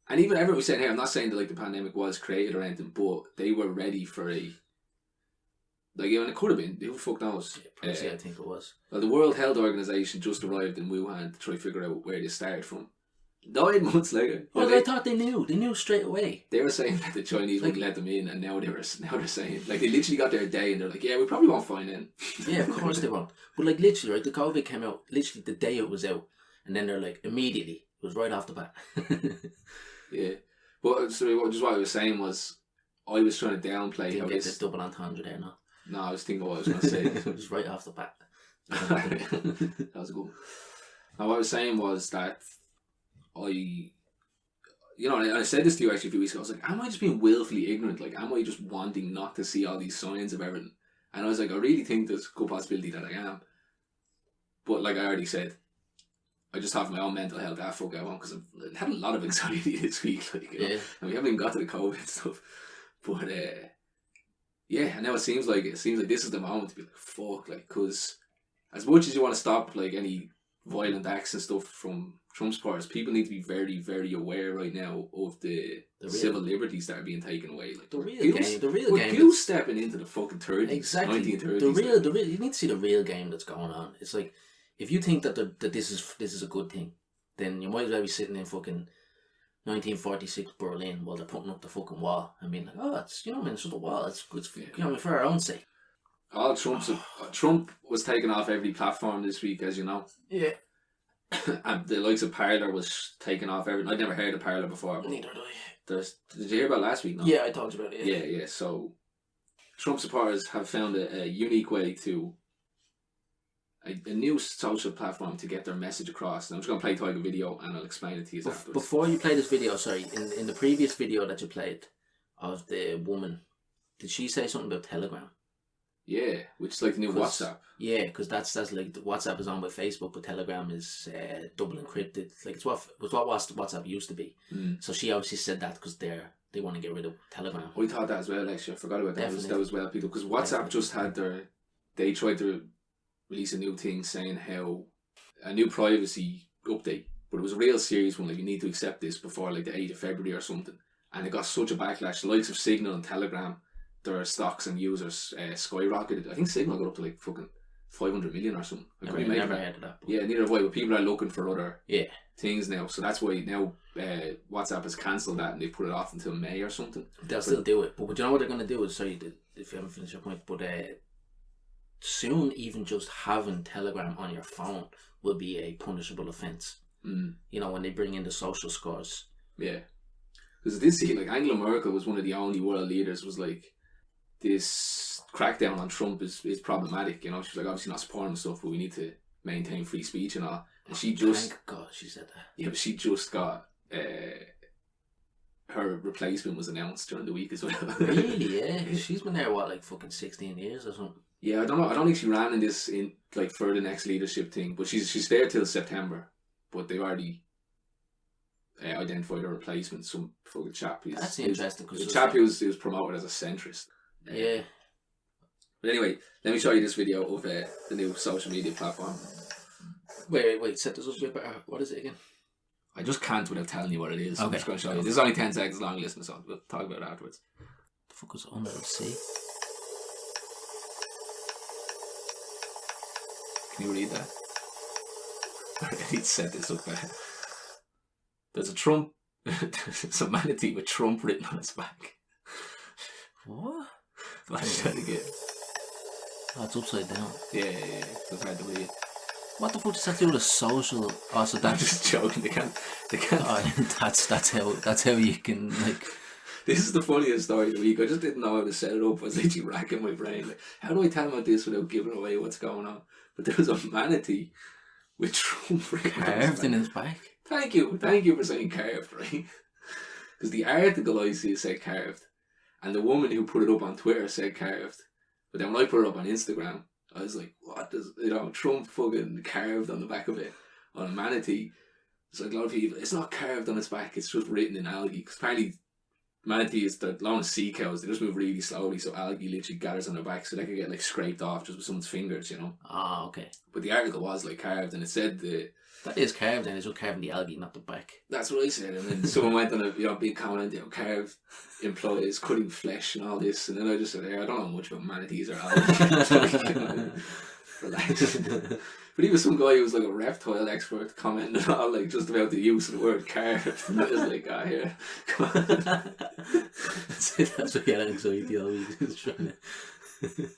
and even everyone was saying, hey, I'm not saying that the pandemic was created or anything, but they were ready for it could have been. Who the fuck knows? Yeah, I think it was. Well, the World Health Organization just arrived in Wuhan to try to figure out where they started from. 9 months later. Well, I thought they knew. They knew straight away. They were saying that the Chinese wouldn't let them in, and now they're saying they literally got their day, and they're like, yeah, we probably won't find in. Yeah, of course they won't. But literally, right, the COVID came out literally the day it was out, and then they're immediately, it was right off the bat. Yeah, but just what I was saying was, I was trying to downplay. Didn't get this double entendre there, no. No, I was thinking what I was going to say. It was right off the bat. That was a good one. Now, what I was saying was that I said this to you actually a few weeks ago. I was like, am I just being willfully ignorant? Am I just wanting not to see all these signs of everything? And I was like, I really think there's a good possibility that I am. But I already said, I just have my own mental health fuck I want because I've had a lot of anxiety this week. And we haven't even got to the COVID stuff. But yeah, and now it seems like this is the moment to be like, fuck, like, because as much as you want to stop like any violent acts and stuff from Trump supporters, people need to be very, very aware right now of the civil liberties that are being taken away. Like the real game. We're stepping into the fucking 30s, exactly. 1930s. The real. You need to see the real game that's going on. It's like, if you think that this is a good thing, then you might as well be sitting in fucking 1946 Berlin while they're putting up the fucking wall and being like, oh, it's, you know, man, it's just a wall. It's good for, you know, for our own sake. All Trump was taken off every platform this week, as you know. Yeah. And the likes of Parler was taken off every. I'd never heard of Parler before. Neither did I. Did you hear about last week? No? Yeah, I talked about it. Yeah. So Trump supporters have found a unique way to a new social platform to get their message across. And I'm just going to play a video and I'll explain it to you afterwards. Before you play this video, sorry, in the previous video that you played of the woman, did she say something about Telegram? Yeah, which is like the new WhatsApp. Yeah, because that's like WhatsApp is on with Facebook, but Telegram is double encrypted. Like it's what WhatsApp used to be. So she obviously said that because they want to get rid of Telegram. We thought that as well. Actually, I forgot about that. That was well, people, because WhatsApp just had they tried to release a new thing saying how a new privacy update, but it was a real serious one. Like, you need to accept this before like the 8th of February or something, and it got such a backlash. The likes of Signal and Telegram, their stocks and users skyrocketed. I think Signal got up to like fucking 500 million or something. I never heard of that. Yeah, neither have I. But people are looking for other things now, so that's why now WhatsApp has cancelled that and they put it off until May or something. They'll still do it, but you know what they're going to do is, sorry if you haven't finished your point, but soon even just having Telegram on your phone will be a punishable offence. You know, when they bring in the social scores. Yeah, because I did see, like, Angela Merkel was one of the only world leaders was like, this crackdown on Trump is problematic. You know, she's like, obviously not supporting stuff, but we need to maintain free speech and all. And she just, thank God she said that. Yeah, but she just got her replacement was announced during the week as well. Really? Yeah, she's been there like fucking 16 years or something. Yeah, I don't know. I don't think she ran in this in like for the next leadership thing, but she's there till September. But they've already identified a replacement. Some fucking chap. That's interesting. The chap who was promoted as a centrist. Yeah. But anyway, let me show you this video of the new social media platform. Wait, set this up a bit better. What is it again? I just can't without telling you what it is. Okay. I'm just going to show you. This is only 10 seconds long, listen, so we'll talk about it afterwards. The fuck was under the sea? Can you read that? I need to set this up better. There's a Trump, there's a manatee with Trump written on its back. What? Flash that again. Oh, it's upside down. Yeah. It's hard to read. What the fuck does that do with a social? Oh, so I'm just joking. They can't. Oh, that's how you can, like. This is the funniest story of the week. I just didn't know how to set it up. I was literally racking my brain. Like, how do I tell about this without giving away what's going on? But there was a manatee with Trump carved in his back. Thank you for saying carved, right? Because the article I see said carved, and the woman who put it up on Twitter said carved. But then when I put it up on Instagram, I was like, what does, Trump fucking carved on the back of it on a manatee? It's like a lot of people, it's not carved on its back, it's just written in algae. Because apparently manatee is the long sea cows, they just move really slowly, so algae literally gathers on their back so they can get like scraped off just with someone's fingers, you know. Ah, okay. But the article was like carved, and it said that is carved, and it's just carving the algae, not the back. That's what I said, and then someone went on a big comment, carved implies cutting flesh and all this, and then I just said, hey, I don't know much about manatees or algae. Relax. But even some guy who was like a reptile expert commenting and all, like, just about the use of the word carved. And I was like, here, come on. That's what he had anxiety always. Trying to.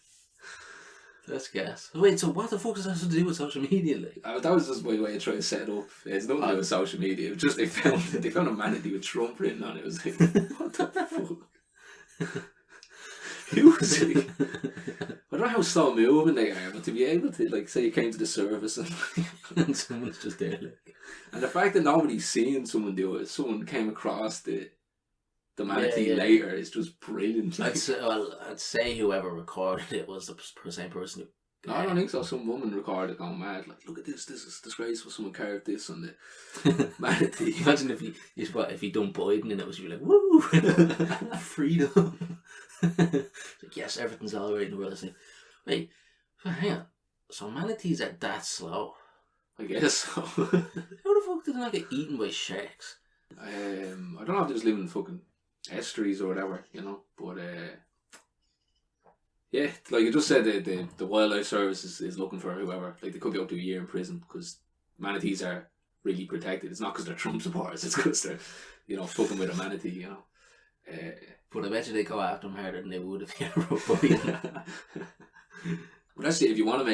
That's gas. Wait, so what the fuck does that have to do with social media? Like? That was just my way of trying to set it up. It's nothing to do with social media. It was just they found a manatee with Trump written on it. It was like, what the fuck? Who was it? I don't know how slow moving they are, but to be able to, like, say you came to the service and someone's just there, like. And the fact that nobody's seen someone do it, someone came across the manatee later, is just brilliant. Like. I'd say whoever recorded it was the same person who No, I don't think so. Some woman recorded going mad, like, look at this is disgraceful, someone carved this on the Manatee. Imagine if he done Biden and it was you like, woo, freedom. Like, yes, everything's all right in the world. It's like, wait, hang on. So manatees are that slow? I guess so. How the fuck did they not get eaten by sharks? I don't know if they just live in fucking estuaries or whatever, you know, but yeah, like you just said, the wildlife service is looking for whoever. Like, they could be up to a year in prison because manatees are really protected. It's not because they're Trump supporters, it's because they're, you know, fucking with a manatee, you know. But I bet you they go after him harder than they would if he had a Biden. But actually, if you want to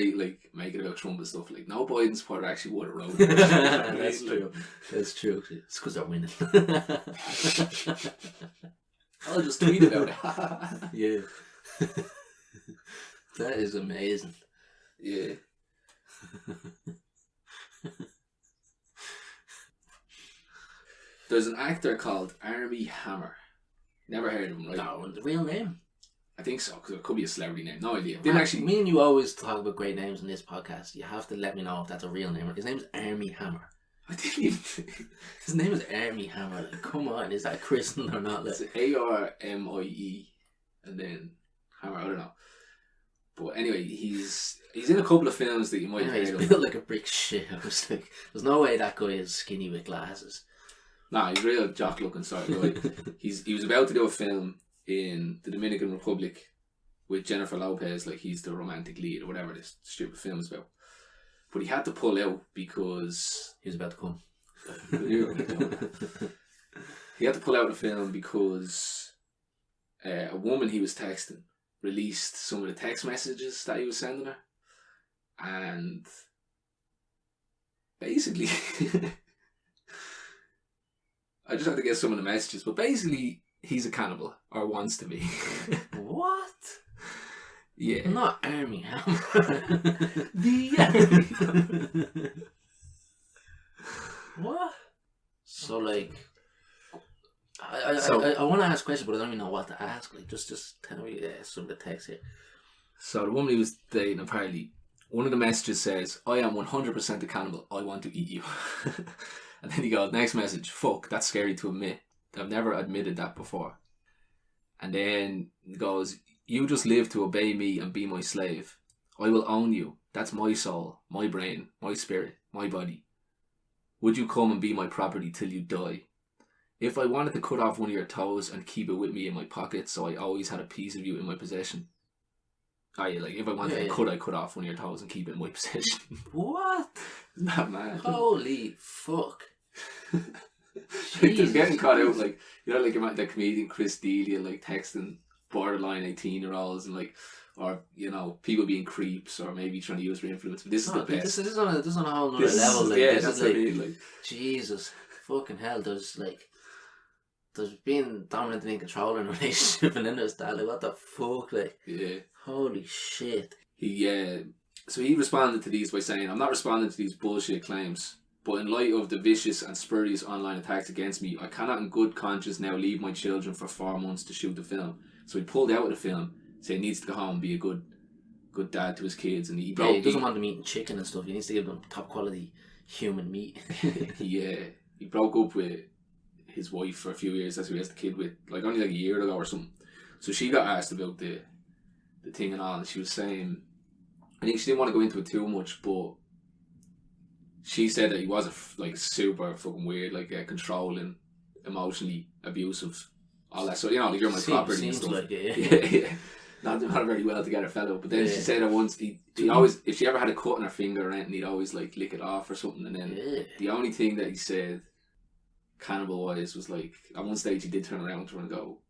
make it about Trump and stuff, like, no Biden supporter actually would have wrote. That's true. That's true. It's because they're winning. I'll just tweet about it. Yeah. That is amazing. Yeah. There's an actor called Armie Hammer. Never heard of him, right? No, the real name? I think so, because it could be a celebrity name. No idea. Me and you always talk about great names in this podcast. You have to let me know if that's a real name. His name's Armie Hammer. I didn't even. His name is Armie Hammer. Like, come on, is that christened or not? It's Armie, and then Hammer. I don't know. But anyway, he's in a couple of films that you might have heard of. He's built like a brick shit house. Like, there's no way that guy is skinny with glasses. Nah, he's real jock looking sort of guy. He was about to do a film in the Dominican Republic with Jennifer Lopez, like he's the romantic lead or whatever this stupid film is about. But he had to pull out because he was about to come. He had to pull out the film because a woman he was texting released some of the text messages that he was sending her, and basically I just have to get some of the messages, but basically he's a cannibal, or wants to be. What? Yeah. Not Armie Hammer. What? So, like, I want to ask questions, but I don't even know what to ask. Like, just tell me some of the text here. So the woman he was dating, apparently, one of the messages says, "I am 100% a cannibal. I want to eat you." And then he goes, next message, "Fuck, that's scary to admit. I've never admitted that before." And then he goes, "You just live to obey me and be my slave. I will own you. That's my soul, my brain, my spirit, my body. Would you come and be my property till you die? If I wanted to cut off one of your toes and keep it with me in my pocket so I always had a piece of you in my possession." Oh yeah, like if I wanted to cut off one of your toes and keep it in my possession. What? Isn't that mad? Holy fuck. Like, just getting caught out, like, you know, like the comedian Chris D'Elia, like texting borderline 18-year-olds and like, or you know, people being creeps or maybe trying to use for influence. But this is the best. This is on a whole nother level. Like, yeah, this that's is what like, I mean. Like, Jesus fucking hell. There's being dominant and in control in a relationship, and then there's that. Like, what the fuck? Like, yeah. Holy shit. So he responded to these by saying, "I'm not responding to these bullshit claims, but in light of the vicious and spurious online attacks against me, I cannot in good conscience now leave my children for 4 months to shoot the film." So he pulled out of the film, saying he needs to go home and be a good dad to his kids. And he doesn't want them eating chicken and stuff. He needs to give them top quality human meat. He broke up with his wife for a few years. That's who he has the kid with, like only like a year ago or something. So she got asked about the thing and all, and she was saying, I think she didn't want to go into it too much, but she said that he was like super fucking weird, like controlling, emotionally abusive, all that. So, you know, like, you're my property and stuff. Like it, yeah. Not a very well together fellow. But then she said that once he always, if she ever had a cut on her finger or anything, he'd always like lick it off or something. And then the only thing that he said cannibal wise was like, at one stage he did turn around to her and go,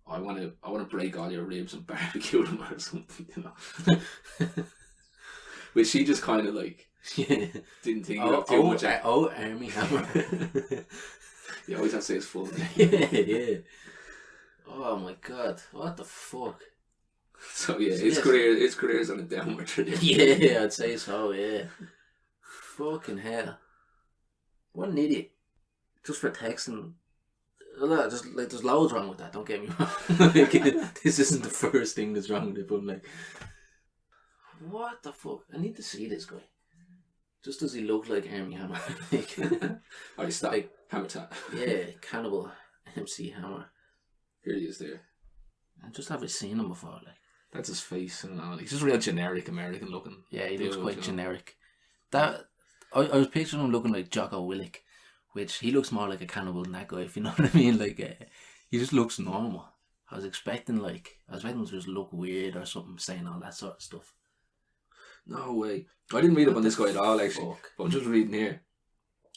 I want to break all your ribs and barbecue them or something, you know. Which she just kind of like didn't think of too much. Armie Hammer. You always have to say his full name. Yeah. Oh my god, what the fuck? So yeah, his career's on a downward trajectory. Yeah, I'd say so, yeah. Fucking hell. What an idiot. Just for texting. There's loads wrong with that, don't get me wrong. Like, this isn't the first thing that's wrong with it, but like, what the fuck? I need to see this guy. Just does he look like Armie Hammer? Oh, stop. Like, Hammer time. yeah, cannibal MC Hammer. Here he is there. I just haven't seen him before. Like, that's his face. And all. He's just real generic American looking. Yeah, he looks quite generic. That I was picturing him looking like Jocko Willink, which he looks more like a cannibal than that guy, if you know what I mean. Like, he just looks normal. I was expecting him to just look weird or something, saying all that sort of stuff. No way. I didn't read up on this guy at all, actually. Fuck? But I'm just reading here.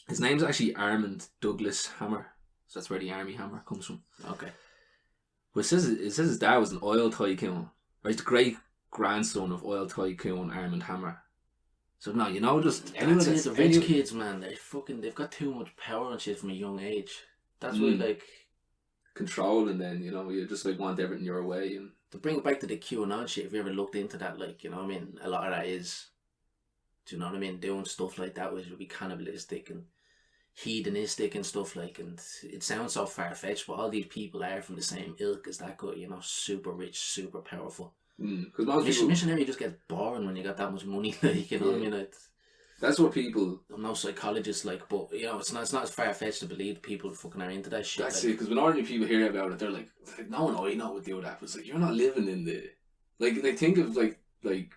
His name's actually Armand Douglas Hammer. So that's where the Armie Hammer comes from. Okay. Well, it says his dad was an oil tycoon. Or he's the great grandson of oil tycoon Armand Hammer. So no, just anyone That's it, the rich kids, man, they've got too much power and shit from a young age. That's why, like, control, and then you just like want everything your way. And to bring it back to the QAnon shit, if you ever looked into that, like, you know what I mean, a lot of that is, do you know what I mean, doing stuff like that which would be cannibalistic and hedonistic and stuff, like, and it sounds so far-fetched, but all these people are from the same ilk as that guy, super rich, super powerful. Because missionary just gets boring when you got that much money, like, you know what I mean. That's what people. I'm no psychologist, like, but it's not as far fetched to believe people fucking are into that shit. That's it. Because when ordinary people hear about it, they're like, no one I know would do that. But it's like, you're not living in the like. They think of like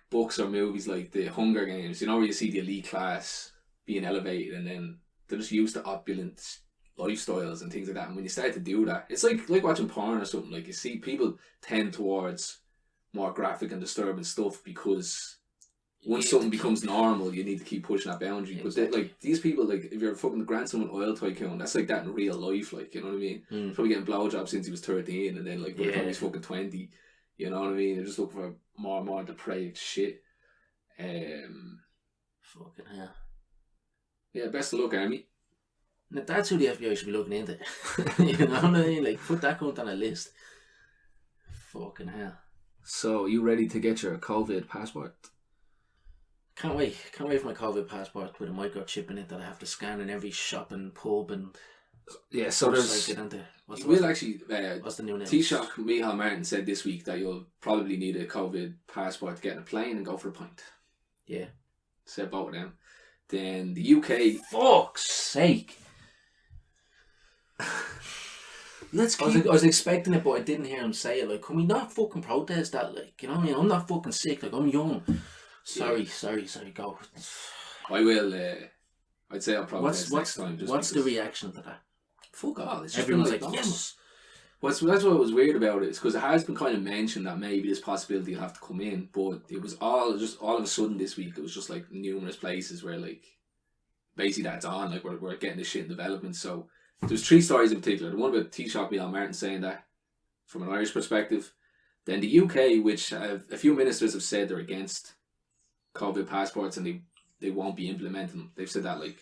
books or movies like the Hunger Games. Where you see the elite class being elevated, and then they're just used to opulent lifestyles and things like that. And when you start to do that, it's like watching porn or something. Like, you see people tend towards more graphic and disturbing stuff because once something becomes normal, you need to keep pushing that boundary. Exactly. But like these people, like if you're fucking the grandson of an oil tycoon, that's like that in real life. Like, you know what I mean? He's probably getting blowjobs since he was 13, and then like by the time he's fucking 20, you know what I mean? They're just looking for more and more depraved shit. Fucking hell. Yeah, best of luck, Armie. Now, that's who the FBI should be looking into. You know what I mean? Like, put that cunt on a list. Fucking hell. So, you ready to get your COVID passport? Can't wait for my COVID passport with a microchip in it that I have to scan in every shop and pub and... Yeah, so there's... What's the new name? Taoiseach Micheál Martin said this week that you'll probably need a COVID passport to get on a plane and go for a pint. Yeah. Said both of them. Then the UK... Fuck's sake! I was expecting it, but I didn't hear him say it. Like, can we not fucking protest that? Like, you know what I mean? I'm not fucking sick. Like, I'm young. Sorry, go. I will. I'd say I'll protest next time. What's the reaction to that? Fuck all. It's just everyone's like, yes. That's what was weird about it. It's because it has been kind of mentioned that maybe this possibility will have to come in, but it was all of a sudden this week. It was just like numerous places where like basically that's on. Like we're getting this shit in development. So there's 3 stories in particular. The one about Taoiseach Micheál Martin saying that from an Irish perspective. Then the UK, which a few ministers have said they're against COVID passports and they won't be implementing them. They've said that like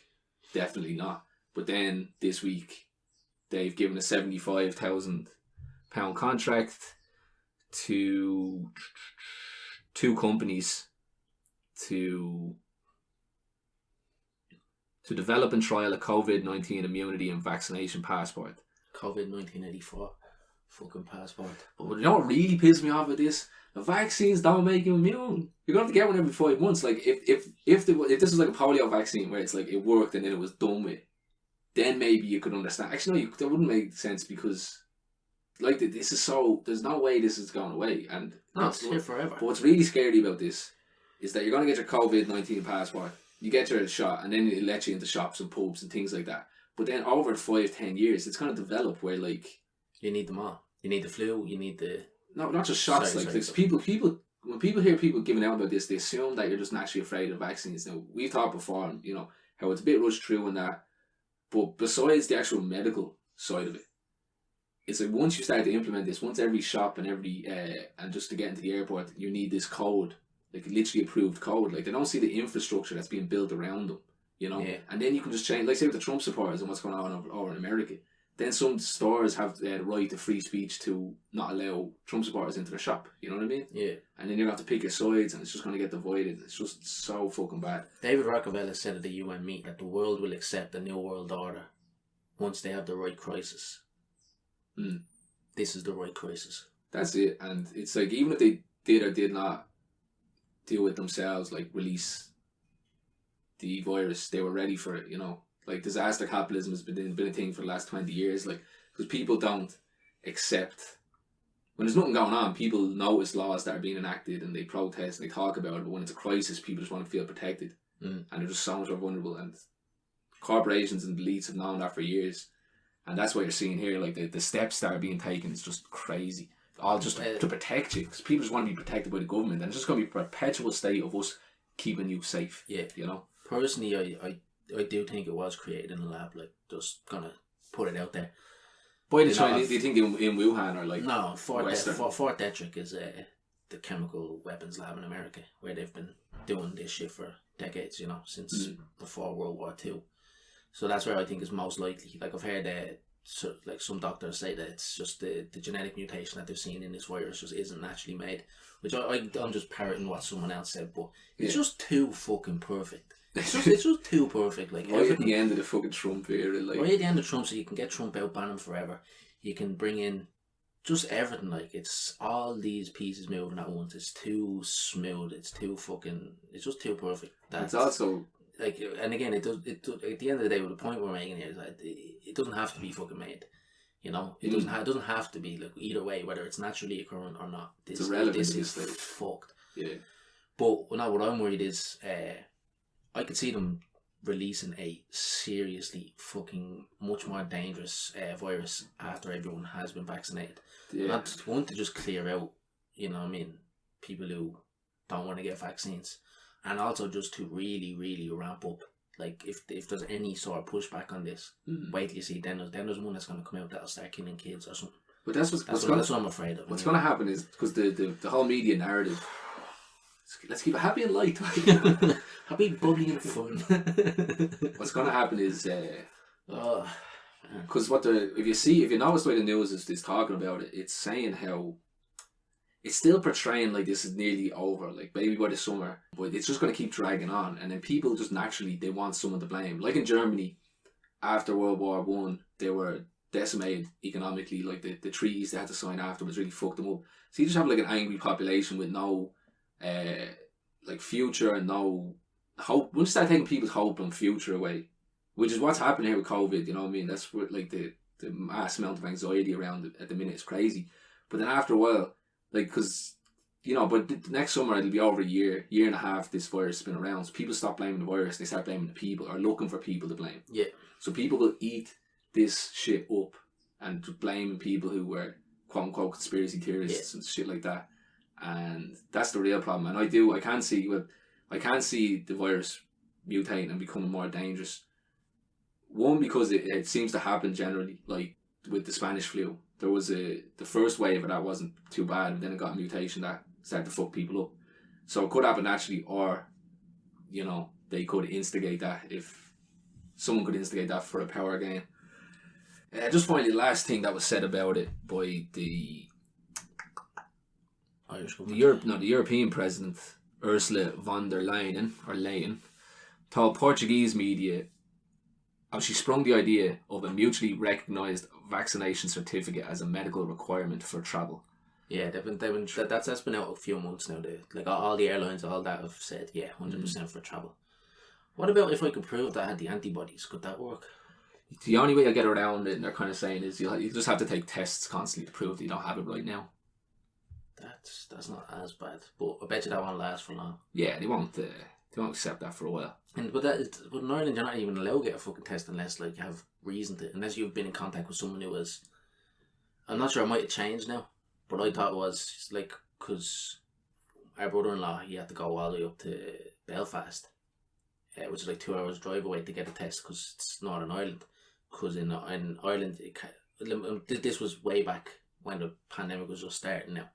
definitely not. But then this week they've given a £75,000 contract to 2 companies to develop and trial a COVID-19 immunity and vaccination passport. COVID-1984 fucking passport. But you know what really pisses me off with this? The vaccines don't make you immune. You're going to have to get one every 5 months. Like if this was like a polio vaccine where it's like it worked and then it was done with, then maybe you could understand. Actually, no, that wouldn't make sense because like this is so. There's no way this is going away, and it's here forever. But what's really scary about this is that you're going to get your COVID-19 passport. You get your shot, and then it lets you into shops and pubs and things like that. But then over 5-10 years, it's going to develop where like you need them all. You need the flu. You need the not just shots. People. When people hear people giving out about this, they assume that you're just naturally afraid of vaccines. Now we've talked before, how it's a bit rushed through and that. But besides the actual medical side of it, it's like once you start to implement this, once every shop and every and just to get into the airport, you need this code, like literally approved code. Like they don't see the infrastructure that's being built around them, Yeah. And then you can just change, like say with the Trump supporters and what's going on over in America. Then some stores have the right to free speech to not allow Trump supporters into their shop. You know what I mean? Yeah. And then you're going to have to pick your sides and it's just going to get divided. It's just so fucking bad. David Rockefeller said at the UN meeting that the world will accept a new world order once they have the right crisis. This is the right crisis. That's it. And it's like, even if they did or did not do it themselves, like release the virus. They were ready for it, you know. Like disaster capitalism has been a thing for the last 20 years, like, because people don't accept when there's nothing going on. People notice laws that are being enacted and they protest and they talk about it, but when it's a crisis, people just want to feel protected, and they're just so much more vulnerable. And corporations and elites have known that for years, and that's what you're seeing here. Like the steps that are being taken is just crazy, all just to protect you, because people just want to be protected by the government, and it's just going to be a perpetual state of us keeping you safe. Yeah, you know. Personally, I do think it was created in a lab. Like, just gonna put it out there. By the Chinese, do you think in Wuhan or like no? Fort Detrick is the chemical weapons lab in America, where they've been doing this shit for decades. You know, since before World War II. So that's where I think is most likely. Like, I've heard like some doctors say that it's just the genetic mutation that they've seen in this virus just isn't naturally made. Which I'm just parroting what someone else said, but it's just too fucking perfect. It's just too perfect. Like, right at the end of the fucking Trump era, like right at the end of Trump, so you can get Trump out, ban him forever. You can bring in just everything. Like, it's all these pieces moving at once. It's too smooth. It's just too perfect. It's also like, and again, it does. At the end of the day, with the point we're making here is that it doesn't have to be fucking made. You know, it doesn't have to be, like, either way, whether it's naturally occurring or not. It's irrelevant. This is fucked. Yeah. But now what I'm worried is, I could see them releasing a seriously fucking much more dangerous virus after everyone has been vaccinated. Yeah. Not one to just clear out, you know what I mean, people who don't want to get vaccines, and also just to really, really ramp up. Like, if there's any sort of pushback on this, wait till you see. Then there's one that's going to come out that'll start killing kids or something. But that's what I'm afraid of. What's going to happen is, because the whole media narrative. Let's keep it happy and light. Happy, bubbly and fun. What's going to happen is, because if you notice the way the news is talking about it, it's saying how it's still portraying like this is nearly over, like maybe by the summer, but it's just going to keep dragging on, and then people just naturally, they want someone to blame. Like in Germany, after World War One, they were decimated economically. Like the treaties they had to sign afterwards really fucked them up. So you just have like an angry population with no like future and no hope. Once you start taking people's hope and future away, which is what's happening here with COVID, you know what I mean? That's what, like, the mass amount of anxiety around it at the minute is crazy. But then after a while, like, because, you know, but next summer it'll be over a year and a half this virus has been around. So people stop blaming the virus, they start blaming the people, or looking for people to blame. Yeah. So people will eat this shit up and blame people who were quote unquote conspiracy theorists and shit like that. And that's the real problem. And I can see the virus mutating and becoming more dangerous. One, because it seems to happen generally, like with the Spanish flu. There was the first wave of that wasn't too bad, and then it got a mutation that started to fuck people up. So it could happen naturally, or, you know, they could instigate that, if someone could instigate that for a power gain. Just finally, the last thing that was said about it by the European president, Ursula von der Leyen, told Portuguese media how she sprung the idea of a mutually recognised vaccination certificate as a medical requirement for travel. Yeah, that's been out a few months now. Like all the airlines, all that have said, 100% for travel. What about if I could prove that I had the antibodies? Could that work? The only way I get around it, and they're kind of saying, is you just have to take tests constantly to prove that you don't have it right now. That's not as bad, but I bet you that won't last for long. Yeah, they won't accept that for a while. But in Ireland, you're not even allowed to get a fucking test unless, like, you have reason to, unless you've been in contact with someone who was. I'm not sure, it might have changed now, but I thought it was like, because our brother-in-law, he had to go all the way up to Belfast, which is like 2 hours drive away to get a test, because it's Northern Ireland. Because in Ireland, this was way back when the pandemic was just starting now.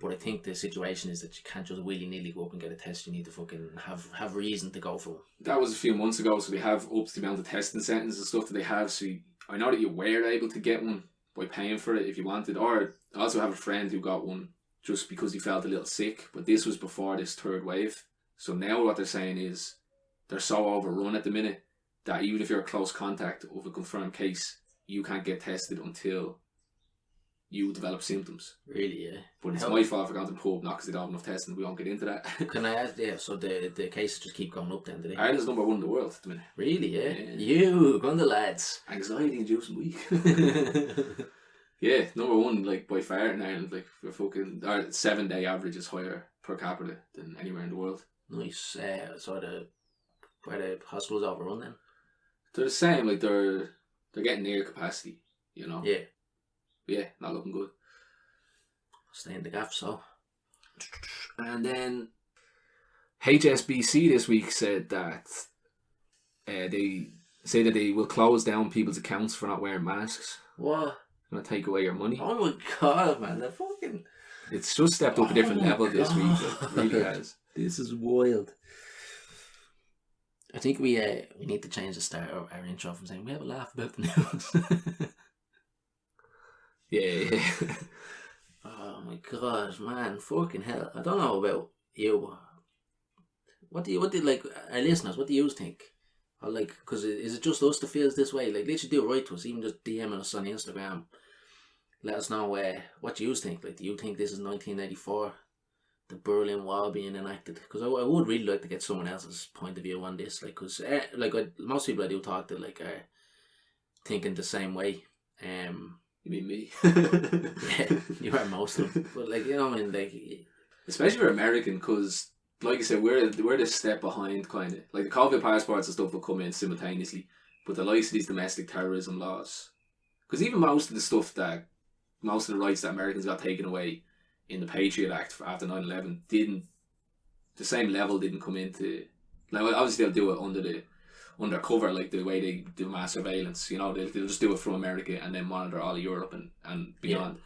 But I think the situation is that you can't just willy-nilly go up and get a test. You need to fucking have reason to go for one. That was a few months ago, so they have upped the amount of testing centres and stuff that they have. So I know that you were able to get one by paying for it if you wanted. Or I also have a friend who got one just because he felt a little sick. But this was before this third wave. So now what they're saying is they're so overrun at the minute that even if you're a close contact of a confirmed case, you can't get tested until you develop symptoms. Really, yeah. But it's my fault for going to the pub, not because they don't have enough testing. We won't get into that. Can I ask? Yeah, so the cases just keep going up then, do they? Ireland's number 1 in the world at the minute. Really, yeah? Yeah. You, go on the lads. Anxiety-inducing week. Yeah, number 1, like, by far in Ireland. Like, our 7-day average is higher per capita than anywhere in the world. Nice. So where the hospitals overrun then? They're the same, like, they're getting near capacity, you know? Yeah. Yeah, not looking good. Stay in the gaff, so. And then HSBC this week said that they say that they will close down people's accounts for not wearing masks. What? Going to take away your money. Oh my god, man! They're fucking. It's just stepped up a different level this week. It really has. This is wild. I think we need to change the start of our intro from saying we have a laugh about the news. Yeah. Oh my god, man! Fucking hell! I don't know about you. What do like our listeners? What do you think? Or like, because is it just us that feels this way? Like, literally do write to us, even just DMing us on Instagram. Let us know what you think. Like, do you think this is 1984, the Berlin Wall being enacted? Because I would really like to get someone else's point of view on this. Like, because most people I do talk to like are thinking the same way. You mean me? Yeah, you are most of them. But like, you know, I mean, like, especially for American, because like you said, we're this step behind, kind of. Like the COVID passports and stuff will come in simultaneously, but the likes of these domestic terrorism laws, because even most of the rights that Americans got taken away in the Patriot Act after 9/11 didn't come into. Like, obviously they'll do it undercover, like the way they do mass surveillance. You know, they'll just do it from America and then monitor all of Europe and beyond. Yeah.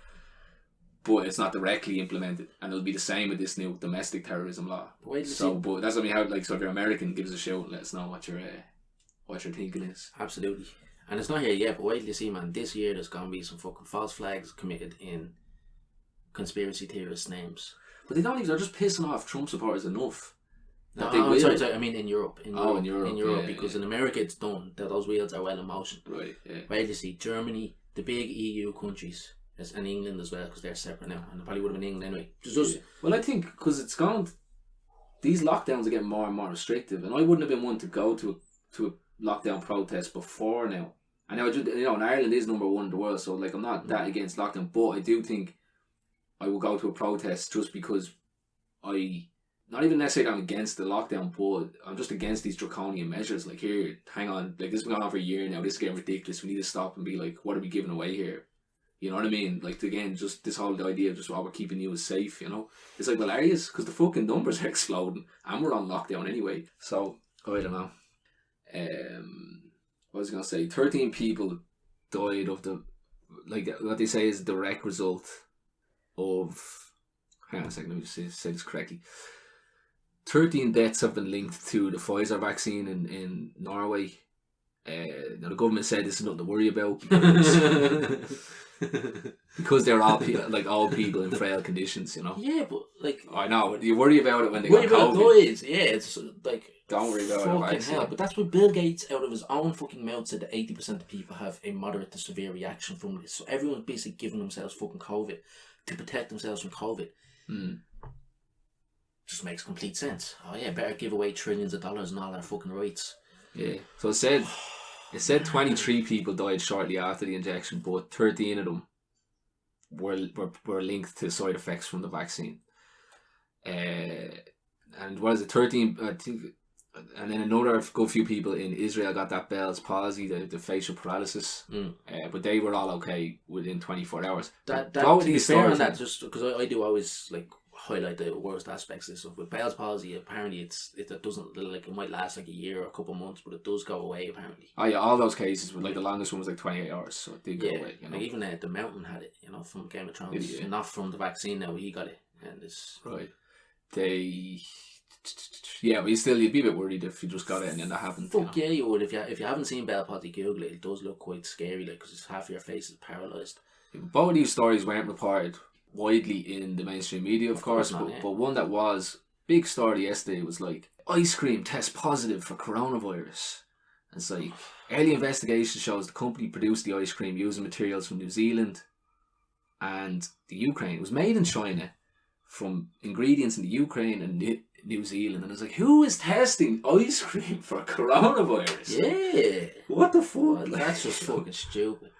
But it's not directly implemented, and it'll be the same with this new domestic terrorism law. But that's what I mean. How, like, so if you're American, give us a shout and let us know what your thinking is. Absolutely, and it's not here yet. But wait till you see, man. This year there's gonna be some fucking false flags committed in conspiracy theorist names. But they don't even. They're just pissing off Trump supporters enough. Sorry. I mean in Europe. In Europe, yeah, because in America it's done. That those wheels are well in motion. Right. Yeah. Wait till you see Germany, the big EU countries. And England as well, because they're separate now, and it probably would have been England anyway. Well, I think because it's gone, these lockdowns are getting more and more restrictive, and I wouldn't have been one to go to a lockdown protest before now. I know, you know, and Ireland is number 1 in the world, so like I'm not that against lockdown, but I do think I will go to a protest just because not even necessarily I'm against the lockdown, but I'm just against these draconian measures. Like, here, hang on, like this has been going on for a year now. This is getting ridiculous. We need to stop and be like, what are we giving away here? You know what I mean? Like, again, just this whole idea of just, we're keeping you as safe, you know? It's like, well, are you? Because the fucking numbers are exploding, and we're on lockdown anyway. So, I don't know. What was I going to say? 13 people died of like, what they say is a direct result of, hang on a second, let me just say this correctly. 13 deaths have been linked to the Pfizer vaccine in Norway. Now the government said this is nothing to worry about because they're all old people in frail conditions, you know. Yeah, but like, I know you worry about it when they got COVID. Noise. Yeah, it's like, don't worry about fucking it. Hell, but that's what Bill Gates out of his own fucking mouth said, that 80% of people have a moderate to severe reaction from this. So everyone's basically giving themselves fucking COVID to protect themselves from COVID. Just makes complete sense. Oh yeah, better give away trillions of dollars and all our fucking rights. Yeah. So it said 23 people died shortly after the injection, but 13 of them were linked to side effects from the vaccine. And what is it? 13, I think, and then another good few people in Israel got that Bell's palsy, the facial paralysis. But they were all okay within 24 hours. To be fair on that, just because I do always like highlight the worst aspects of this stuff. With Bell's palsy, apparently it doesn't, like, it might last like a year or a couple of months, but it does go away apparently. Oh yeah, all those cases, like the longest one was like 28 hours, so it did go away. You know? Like even the Mountain had it, you know, from Game of Thrones, not from the vaccine. Now he got it, and it's right. But you'd be a bit worried if you just got it and then that happened. Fuck you know? Yeah, you would. If you haven't seen Bell palsy, Google it. It does look quite scary, like, because half of your face is paralysed. Both of these stories weren't reported widely in the mainstream media, of course, but one that was big story yesterday was like, ice cream tests positive for coronavirus. And it's like, early investigation shows the company produced the ice cream using materials from New Zealand and the Ukraine. It was made in China from ingredients in the Ukraine and New Zealand. And I was like, who is testing ice cream for coronavirus? Yeah. What the fuck? Well, that's just fucking stupid.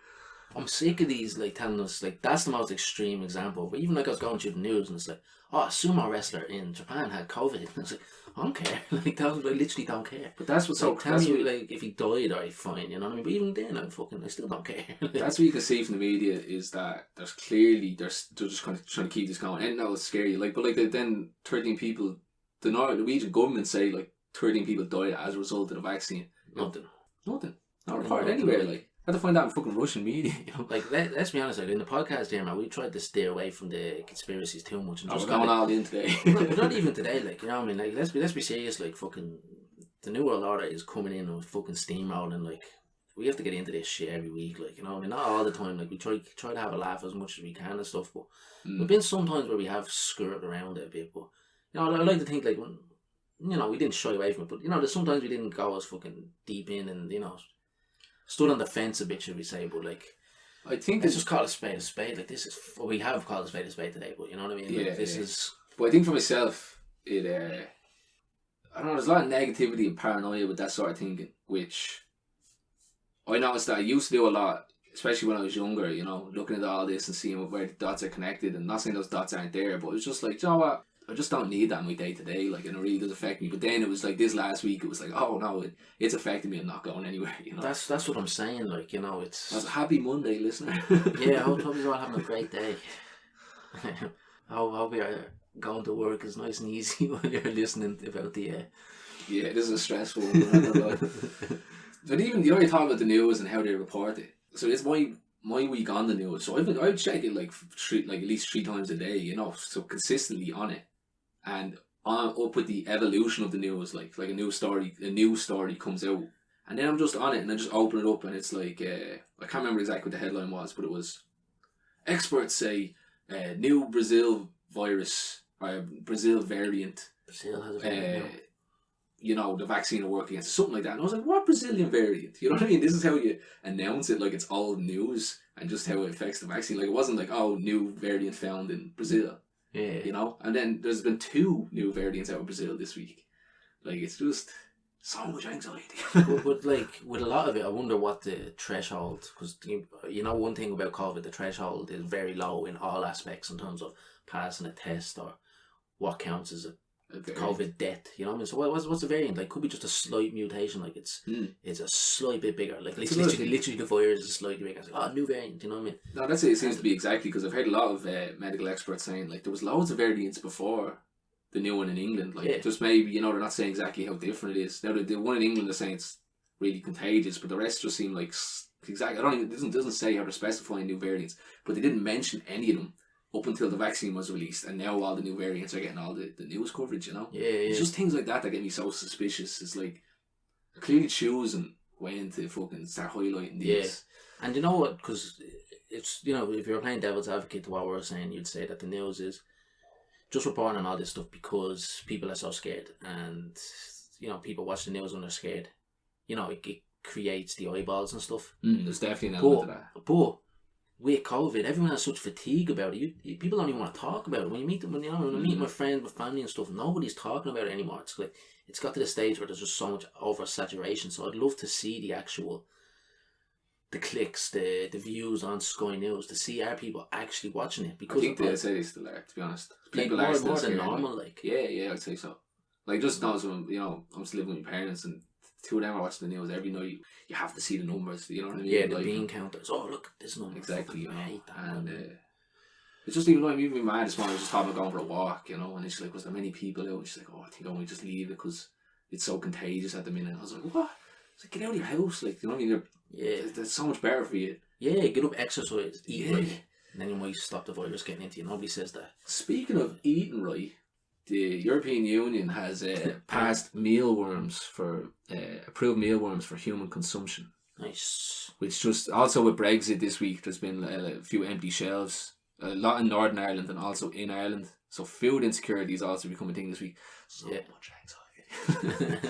I'm sick of these like telling us like that's the most extreme example. But even like I was going through the news and it's like, oh, a sumo wrestler in Japan had COVID. And I was like, I don't care. Like I literally don't care. But that's what's so. Tell me like if he died, alright, fine. You know what I mean? But even then, I still don't care. That's what you can see from the media is that there's clearly they're just kind of trying to keep this going. And now it's scary. Like, but like then 13 people. The Norwegian government say like 13 people died as a result of the vaccine. Nothing. Not reported anywhere. Like. I had to find out in fucking Russian media, you know. Like let's be honest, like in the podcast here, man, we tried to steer away from the conspiracies too much and just we're going all in today. But not even today, like, you know what I mean? Like let's be serious, like fucking the New World Order is coming in and fucking steamrolling, like we have to get into this shit every week, like, you know what I mean? Not all the time, like we try to have a laugh as much as we can and stuff, but there've been some times where we have skirted around it a bit, but you know, I like to think like when, you know, we didn't shy away from it, but you know, there's sometimes we didn't go as fucking deep in and, you know, stood on the fence a bit, should we say, but like I think let's just call a spade a spade. Like this is we have called a spade today, but you know what I mean? Like, this is. But I think for myself, it I don't know. There's a lot of negativity and paranoia with that sort of thinking, which I noticed that I used to do a lot, especially when I was younger. You know, looking at all this and seeing where the dots are connected, and not saying those dots aren't there, but it's just like, you know what? I just don't need that in my day to day, like, and it really does affect me. But then it was like this last week, it was like, oh no, it's affecting me. I'm not going anywhere. You know, that's what I'm saying. Like, you know, it's a happy Monday, listener. Yeah, I hope you're all having a great day. I hope you're going to work is nice and easy when you're listening about the. Yeah, this is a stressful one. But even the only talk about the news and how they report it. So it's my week on the news. So I'd check it like at least 3 times a day. You know, so consistently on it. And up with the evolution of the news, like a new story comes out, and then I'm just on it, and I just open it up, and it's like I can't remember exactly what the headline was, but it was experts say new Brazil virus or Brazil variant. Brazil has a variant. You know, the vaccine will work against something like that, and I was like, what Brazilian variant? You know what I mean? This is how you announce it, like it's old news, and just how it affects the vaccine. Like it wasn't like, oh, new variant found in Brazil. Yeah. You know, and then there's been 2 new variants out of Brazil this week. Like, it's just so much anxiety. but like with a lot of it, I wonder what the threshold, because you know one thing about COVID, the threshold is very low in all aspects in terms of passing a test or what counts as a COVID death. You know what I mean? So what's the variant? Like, could be just a slight mutation. Like it's a slight bit bigger. Like it's literally the virus is slightly bigger. It's like, oh, new variant. You know what I mean? No, that's it. It seems to be exactly, because I've heard a lot of medical experts saying like there was loads of variants before the new one in England. Like just maybe, you know, they're not saying exactly how different it is. Now the one in England, they're saying it's really contagious, but the rest just seem like exactly. It doesn't say how they're specifying new variants, but they didn't mention any of them up until the vaccine was released, and now all the new variants are getting all the news coverage, you know? Yeah. It's just things like that get me so suspicious. It's like, clearly choosing when to fucking start highlighting these. Yeah. And you know what, because it's, you know, if you're playing devil's advocate to what we're saying, you'd say that the news is just reporting on all this stuff because people are so scared, and, you know, people watch the news when they're scared. You know, it creates the eyeballs and stuff. There's definitely an element of that. But with COVID, everyone has such fatigue about it. People don't even want to talk about it. When you meet them, when I meet my friends, my family and stuff, nobody's talking about it anymore. It's like it's got to the stage where there's just so much oversaturation. So I'd love to see the clicks, the views on Sky News, to see are people actually watching it. Because I think they say they still are, to be honest. People are more than normal, like. Yeah, I'd say so. Like, just knows when, you know, I'm still living with my parents, and 2 of them are watching the news every night. You have to see the numbers, you know what I mean? Yeah, the like, bean counters. Oh, look, this number. Exactly, you know. I hate that. And it's just even like, even my mad this morning, I was just talking about going for a walk, you know, and it's like, was there many people out? And she's like, oh, I think I might just leave it because it's so contagious at the minute. And I was like, what? It's like, get out of your house, like, you know what I mean? That's so much better for you. Yeah, get up, exercise, eat right, and then you might stop the virus getting into you. Nobody says that. Speaking of eating right, the European Union has passed approved mealworms for human consumption. Nice. Which just, also with Brexit this week, there's been a few empty shelves. A lot in Northern Ireland and also in Ireland. So food insecurity has also become a thing this week. So much anxiety.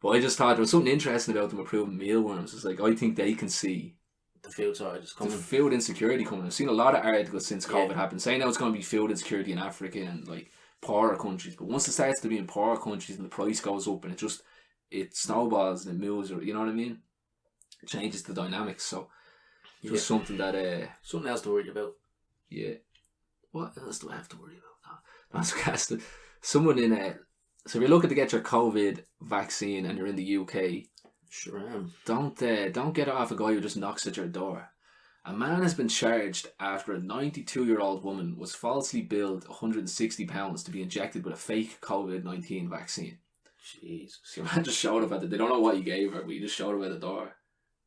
But I just thought there was something interesting about them approving mealworms. It's like, I think they can see the food shortage is coming. The food insecurity coming. I've seen a lot of articles since COVID happened saying now it's going to be food insecurity in Africa and like poorer countries. But once it starts to be in poorer countries and the price goes up and it snowballs and it moves, or you know what I mean? It changes the dynamics. So just something that something else to worry about. Yeah. What else do I have to worry about? No. That's casted. Someone in so if you're looking to get your COVID vaccine and you're in the UK, sure am. Don't get off a guy who just knocks at your door. A man has been charged after a 92-year-old woman was falsely billed £160 to be injected with a fake COVID-19 vaccine. Jesus. So your man just showed up at they don't know what he gave her, but he just showed up at the door.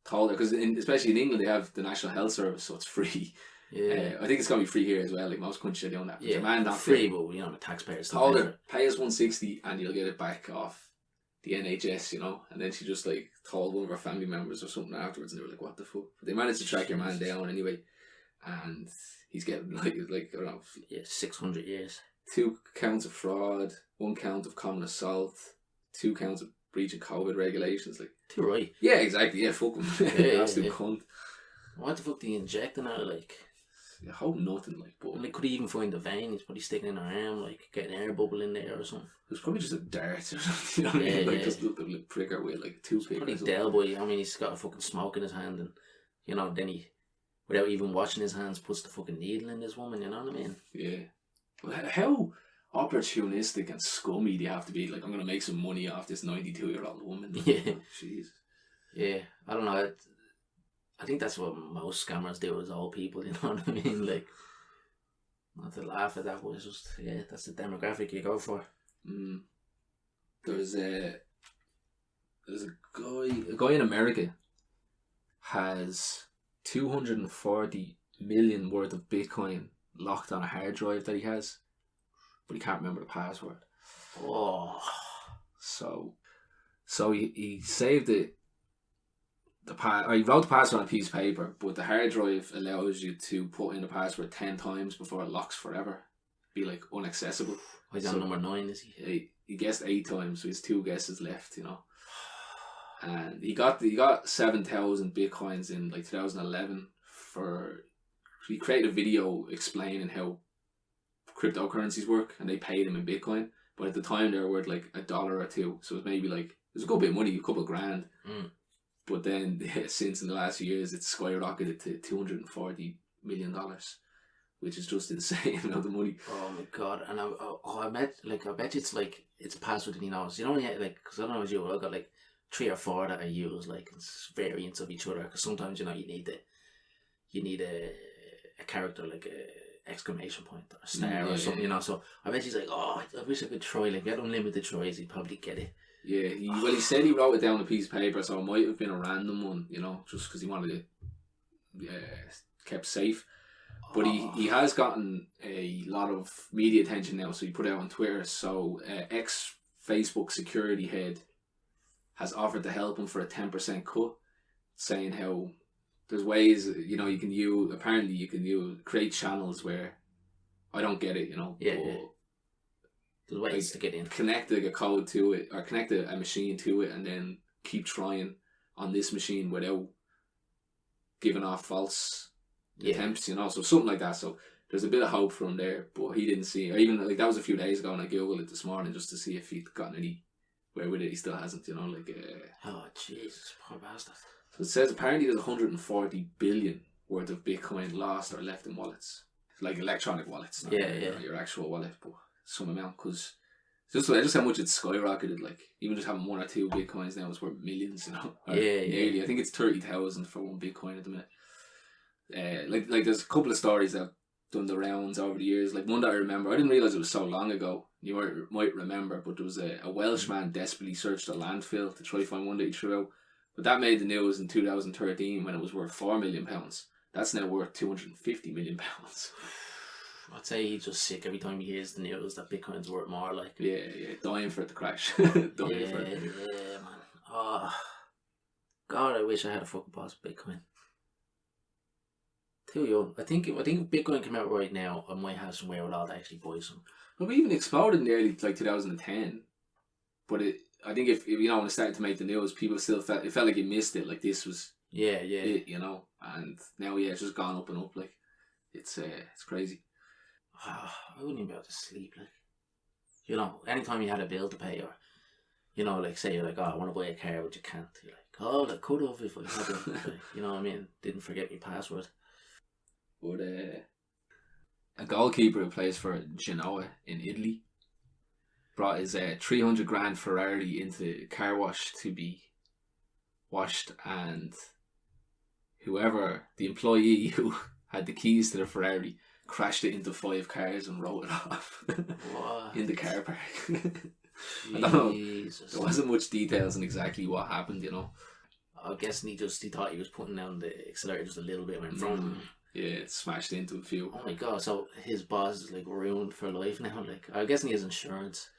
Told her, because especially in England they have the National Health Service, so it's free. Yeah, I think it's gonna be free here as well. Like most countries are doing that. But your man not free, but you know the taxpayers. Told her, pay us £160 and you'll get it back off the NHS, you know. And then she just like told one of her family members or something afterwards, and they were like, "What the fuck?" But they managed to track your man down anyway, and he's getting like I don't know, 600 years. 2 counts of fraud, 1 count of common assault, 2 counts of breach of COVID regulations. Like, too right. Yeah, exactly. Yeah, fuck him. Absolute cunt. What the fuck do you inject in her, like? I hope nothing, like, but... And they could even find the vein, he's probably sticking in her arm, like, getting an air bubble in there or something. It was probably just a dart or something, you know what I mean? Like, just a little prick her with, like, a toothpick. Probably Del Boy, I mean, he's got a fucking smoke in his hand and, you know, then he, without even washing his hands, puts the fucking needle in this woman, you know what I mean? Yeah. Well, how opportunistic and scummy do you have to be? Like, I'm going to make some money off this 92-year-old woman. Yeah. Jeez. Yeah, I don't know, I think that's what most scammers do as old people, you know what I mean? Like, not to laugh at that, but it's just, yeah, that's the demographic you go for. There's a guy in America has 240 million worth of Bitcoin locked on a hard drive that he has, but he can't remember the password. Oh. So he saved it. He wrote the password on a piece of paper, but the hard drive allows you to put in the password 10 times before it locks forever. Be like unaccessible. He's on number 9, is he? He guessed 8 times, so he has 2 guesses left, you know. And he got 7,000 bitcoins in like 2011 he created a video explaining how cryptocurrencies work, and they paid him in Bitcoin. But at the time they were worth like $1 or $2, so it was maybe like, it was a good bit of money, a couple of grand. But then, since in the last few years, it's skyrocketed to $240 million, which is just insane amount of money. Oh my god! And I bet you it's a password that he knows. You know, like, because I don't know as you, I got like 3 or 4 that I use, like it's variants of each other. Because sometimes, you know, you need a character like a exclamation point or a star or something, you know. So I bet he's like, oh, I wish I could try, like, get unlimited tries. He'd probably get it. Yeah, he said he wrote it down on a piece of paper, so it might have been a random one, you know, just because he wanted it kept safe. But he has gotten a lot of media attention now, so he put it out on Twitter. So ex-Facebook security head has offered to help him for a 10% cut, saying how there's ways, you know, you can create channels where I don't get it, you know. Yeah, there's ways to get in. Connect a code to it, or connect a machine to it, and then keep trying on this machine without giving off false attempts, you know. So something like that. So there's a bit of hope from there, but he didn't see it. Even like that was a few days ago, and I googled it this morning just to see if he'd gotten anywhere with it. He still hasn't, you know. Like, oh Jesus, poor bastard. So it says apparently there's 140 billion worth of Bitcoin lost or left in wallets, like electronic wallets, not your actual wallet, but some amount, because just how much it's skyrocketed. Like, even just having 1 or 2 Bitcoins now is worth millions, you know. Nearly. I think it's 30,000 for 1 Bitcoin at the minute. Like there's a couple of stories that have done the rounds over the years. Like one that I remember, I didn't realise it was so long ago. You might remember, but there was a Welsh man desperately searched a landfill to try to find one that he threw out. But that made the news in 2013 when it was worth £4 million. That's now worth £250 million. I'd say he's just sick every time he hears the news that Bitcoin's worth more. Like, yeah, dying for it to crash. For it. Yeah, man. Oh, God, I wish I had a fucking boss of Bitcoin. Too young. I think if Bitcoin came out right now, I might have some wherewithal to actually buy some. Well, we even exploded in the early 2010, but I think if you know, when it started to make the news, people still felt like you missed it. Like, this was Yeah. it, you know, and now it's just gone up and up. Like it's crazy. I wouldn't even be able to sleep. Like, you know, anytime you had a bill to pay, or you know, like say you're like, oh, I want to buy a car, but you can't. You're like, oh, I could have if I had it. Like, you know what I mean? Didn't forget my password. But a goalkeeper who plays for Genoa in Italy brought his 300 grand Ferrari into Carwash to be washed, and the employee who had the keys to the Ferrari crashed it into 5 cars and wrote it off in the car park. I don't know. There wasn't much details on exactly what happened, you know. I'm guessing he thought he was putting down the accelerator just a little bit when from. Yeah, it smashed into a few. Oh my god! So his boss is like ruined for life now. Like, I'm guessing he has insurance.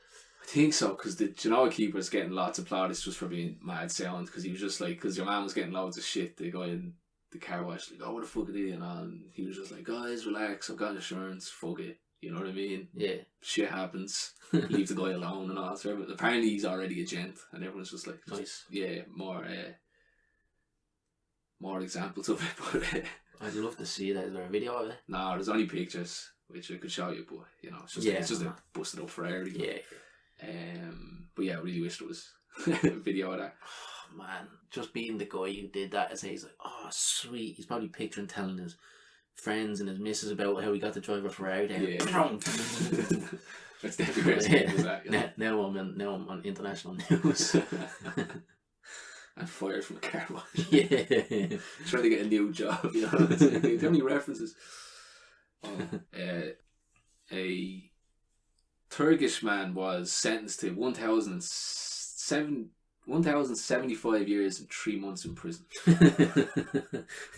I think so, because the Genoa keeper's getting lots of plaudits just for being mad sound, because he was just like, because your man was getting loads of shit. The guy in the car wash, like, oh, what the fuck are they? And he was just like, guys, relax, I've got insurance, fuck it. You know what I mean? Yeah. Shit happens. Leave the guy alone and all that. So apparently he's already a gent, and everyone's just like, nice. Yeah, more examples of it. But I'd love to see that. Is there a video of it? No, there's only pictures, which I could show you, but you know, it's just a busted up Ferrari. Yeah. But yeah, I really wish there was a video of that. Oh, man, just being the guy who did that, he's like, oh sweet. He's probably picturing telling his friends and his missus about how he got to drive a Ferrari down. Yeah. That's definitely where his head was at. You know? Now I'm on international news. I'm fired from a car wash. Yeah. Trying to get a new job, you know. Do you have any references? A Turkish man was sentenced to 1,075 years and 3 months in prison.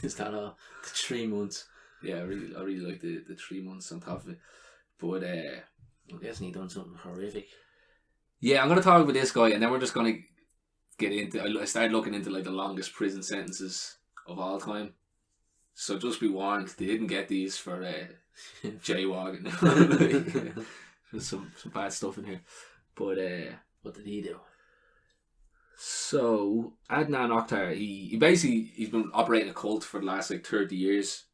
Is that all? The 3 months? Yeah, I really like the 3 months on top of it. But I'm guessing he done something horrific. Yeah, I'm gonna talk about this guy, and then we're just gonna get into. I started looking into like the longest prison sentences of all time. So just be warned, they didn't get these for jaywalking. There's some bad stuff in here. But what did he do? So Adnan Oktar, he's been operating a cult for the last like 30 years.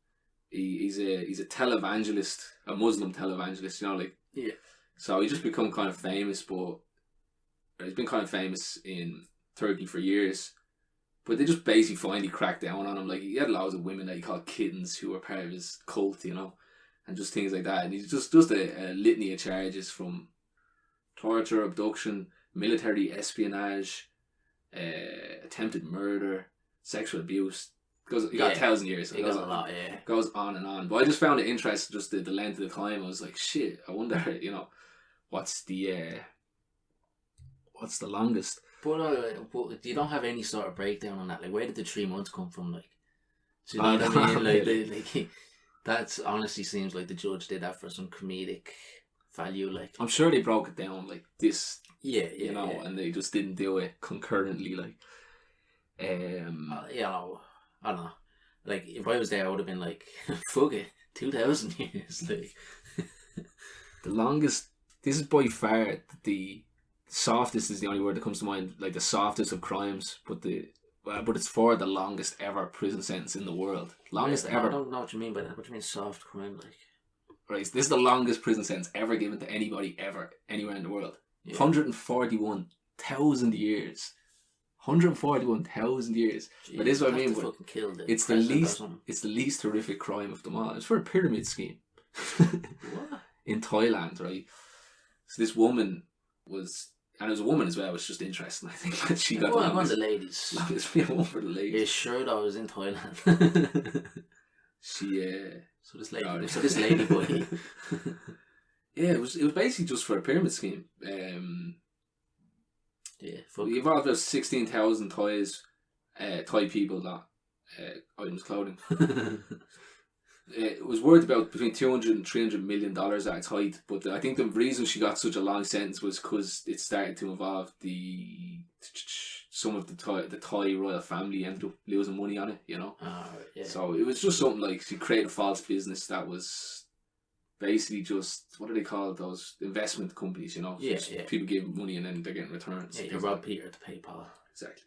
He's a televangelist, a Muslim televangelist, you know, like. Yeah. So he's just become kind of famous, but he's been kind of famous in Turkey for years. But they just basically finally cracked down on him. Like, he had loads of women that he called kittens who were part of his cult, you know, and just things like that. And he's just a litany of charges, from torture, abduction, military espionage, attempted murder, sexual abuse. He got 1,000 years. So he got a lot, yeah. Goes on and on. But I just found it interesting, just the length of the time. I was like, shit, I wonder, you know, what's the longest? But you don't have any sort of breakdown on that. Like, where did the 3 months come from? Like, do you know what I mean? Like, that honestly seems like the judge did that for some comedic value. Like, I'm sure they broke it down like this. Yeah, you know, and they just didn't do it concurrently. Like, you know, I don't know. Like, if I was there, I would have been like, fuck it, 2,000 years. Like, the longest. This is by far the softest is the only word that comes to mind. Like, the softest of crimes, but it's for the longest ever prison sentence in the world. Longest ever. I don't know what you mean by that. What do you mean soft crime? Like, right, this is the longest prison sentence ever given to anybody ever anywhere in the world. 141,000 years. 141,000 years. Jeez, but this is what I mean. It's the least horrific crime of them all. It's for a pyramid scheme. What? In Thailand, right? So this woman was, and it was a woman as well, which is just interesting. I think that she got one of the ladies. One for the ladies. Yeah, sure, that was in Thailand. So this lady boy. Yeah, it was basically just for a pyramid scheme. Yeah, we involved about 16,000 Thai people that items clothing. It was worth about between $200 and $300 million at its height, but I think the reason she got such a long sentence was because it started to involve some of the Thai royal family ended up losing money on it, you know. So it was just something like she created a false business that was basically just, what do they call those investment companies, you know? People give money and then they're getting returns. Yeah, you rob Peter to pay Paul. Exactly.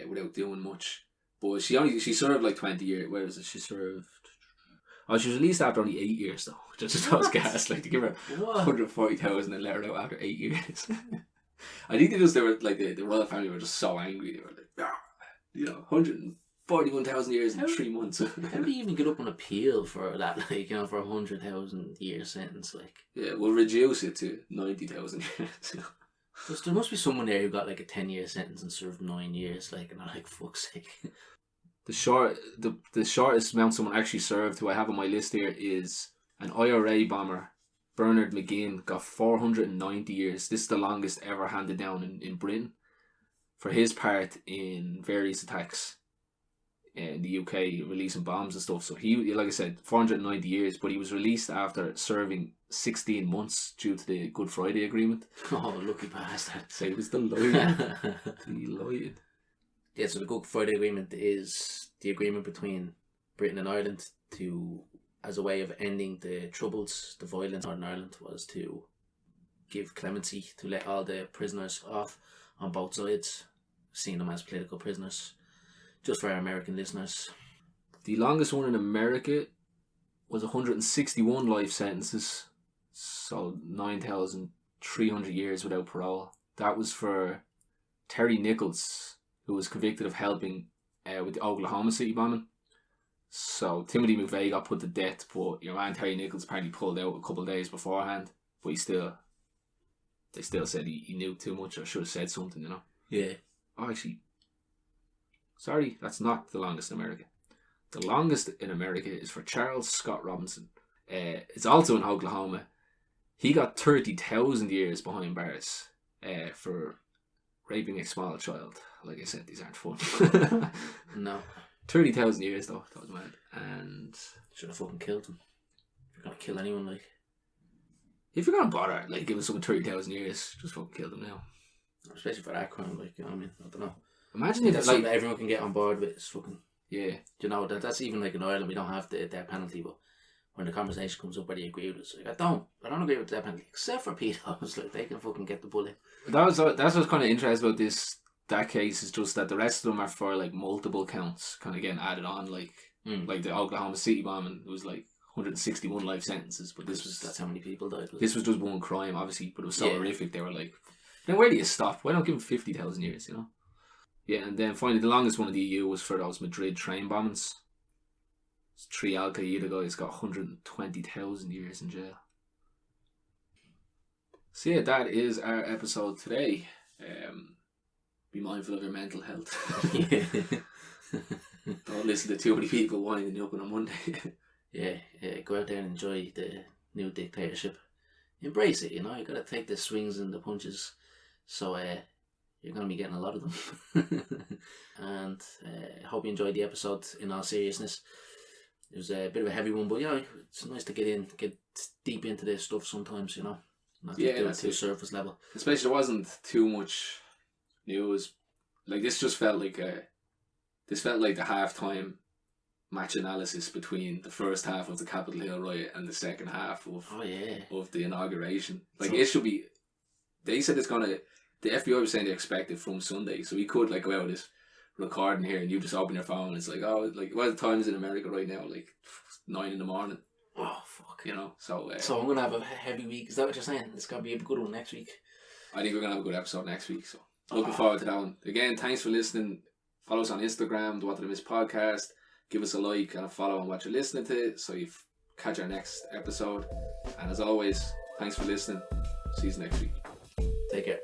Without doing much. But she served like 20 years. Where is it? She served. Oh, she was released after only 8 years though. Just those gas, like to give her 140,000 and let her out after 8 years. I think they were like the royal family were just so angry. They were like, 141,000 years in 3 months. How do you even get up on appeal for that? Like, for a 100,000 year sentence, like. Yeah, we'll reduce it to 90,000 years. There must be someone there who got like a 10-year sentence and served 9 years, like, and I'm like, fuck's sake. The shortest amount someone actually served, who I have on my list here, is an IRA bomber, Bernard McGinn, got 490 years. This is the longest ever handed down in Britain for his part in various attacks in the UK, releasing bombs and stuff. So he, like I said, 490 years, but he was released after serving 16 months due to the Good Friday Agreement. Oh, lucky bastard. So he was delighted. Delighted. Yeah, so the Good Friday Agreement is the agreement between Britain and Ireland as a way of ending the troubles, the violence in Northern Ireland, was to give clemency, to let all the prisoners off on both sides, seeing them as political prisoners, just for our American listeners. The longest one in America was 161 life sentences, so 9,300 years without parole. That was for Terry Nichols, who was convicted of helping with the Oklahoma City bombing. So Timothy McVeigh got put to death, but your man Terry Nichols apparently pulled out a couple of days beforehand. But they still said he knew too much or should have said something, Yeah. Oh, actually, sorry, that's not the longest in America. The longest in America is for Charles Scott Robinson. It's also in Oklahoma. He got 30,000 years behind bars for raping a small child. Like I said, these aren't fun. No. 30,000 years though, that was mad. And should have fucking killed him. If you're gonna kill anyone, like. If you're gonna bother, like, giving someone 30,000 years, just fucking kill them now. Especially for that crime, like, you know what I mean? I don't know. Imagine if that's like something that everyone can get on board with. It's fucking. Yeah. That's even like in Ireland, we don't have the death penalty, but when the conversation comes up whether you agree with it, it's like, I don't agree with the death penalty, except for pedos. Like, they can fucking get the bullet. That's what's kind of interesting about that case, is just that the rest of them are for like multiple counts kind of getting added on, like the Oklahoma City bombing. It was like 161 life sentences, but that's how many people died. This was just one crime, obviously, but it was so horrific. They were like, now where do you stop? Why not give him 50,000 years? Yeah, and then finally the longest one in the EU was for those Madrid train bombings. 3 Al Qaeda guys got 120,000 years in jail. So yeah, that is our episode today. Be mindful of your mental health. Don't listen to too many people winding you up on a Monday. yeah, go out there and enjoy the new dictatorship. Embrace it, you gotta take the swings and the punches. So you're gonna be getting a lot of them. And hope you enjoyed the episode in all seriousness. It was a bit of a heavy one, but it's nice to get deep into this stuff sometimes, not just do it to a surface level. Especially there wasn't too much news. Like, this just felt like the halftime match analysis between the first half of the Capitol Hill Riot and the second half of the inauguration. Like, it should be. They said it's gonna. The FBI was saying they expect it from Sunday, so we could like go out this recording here, and you just open your phone, and it's like, the time is in America right now, like 9 a.m. Oh fuck! So I'm gonna have a heavy week. Is that what you're saying? It's gonna be a good one next week. I think we're gonna have a good episode next week. So looking forward to that one. Again, thanks for listening. Follow us on Instagram, thewhatdidimisspodcast. Give us a like and a follow on what you're listening to, so you catch our next episode. And as always, thanks for listening. See you next week. Take care.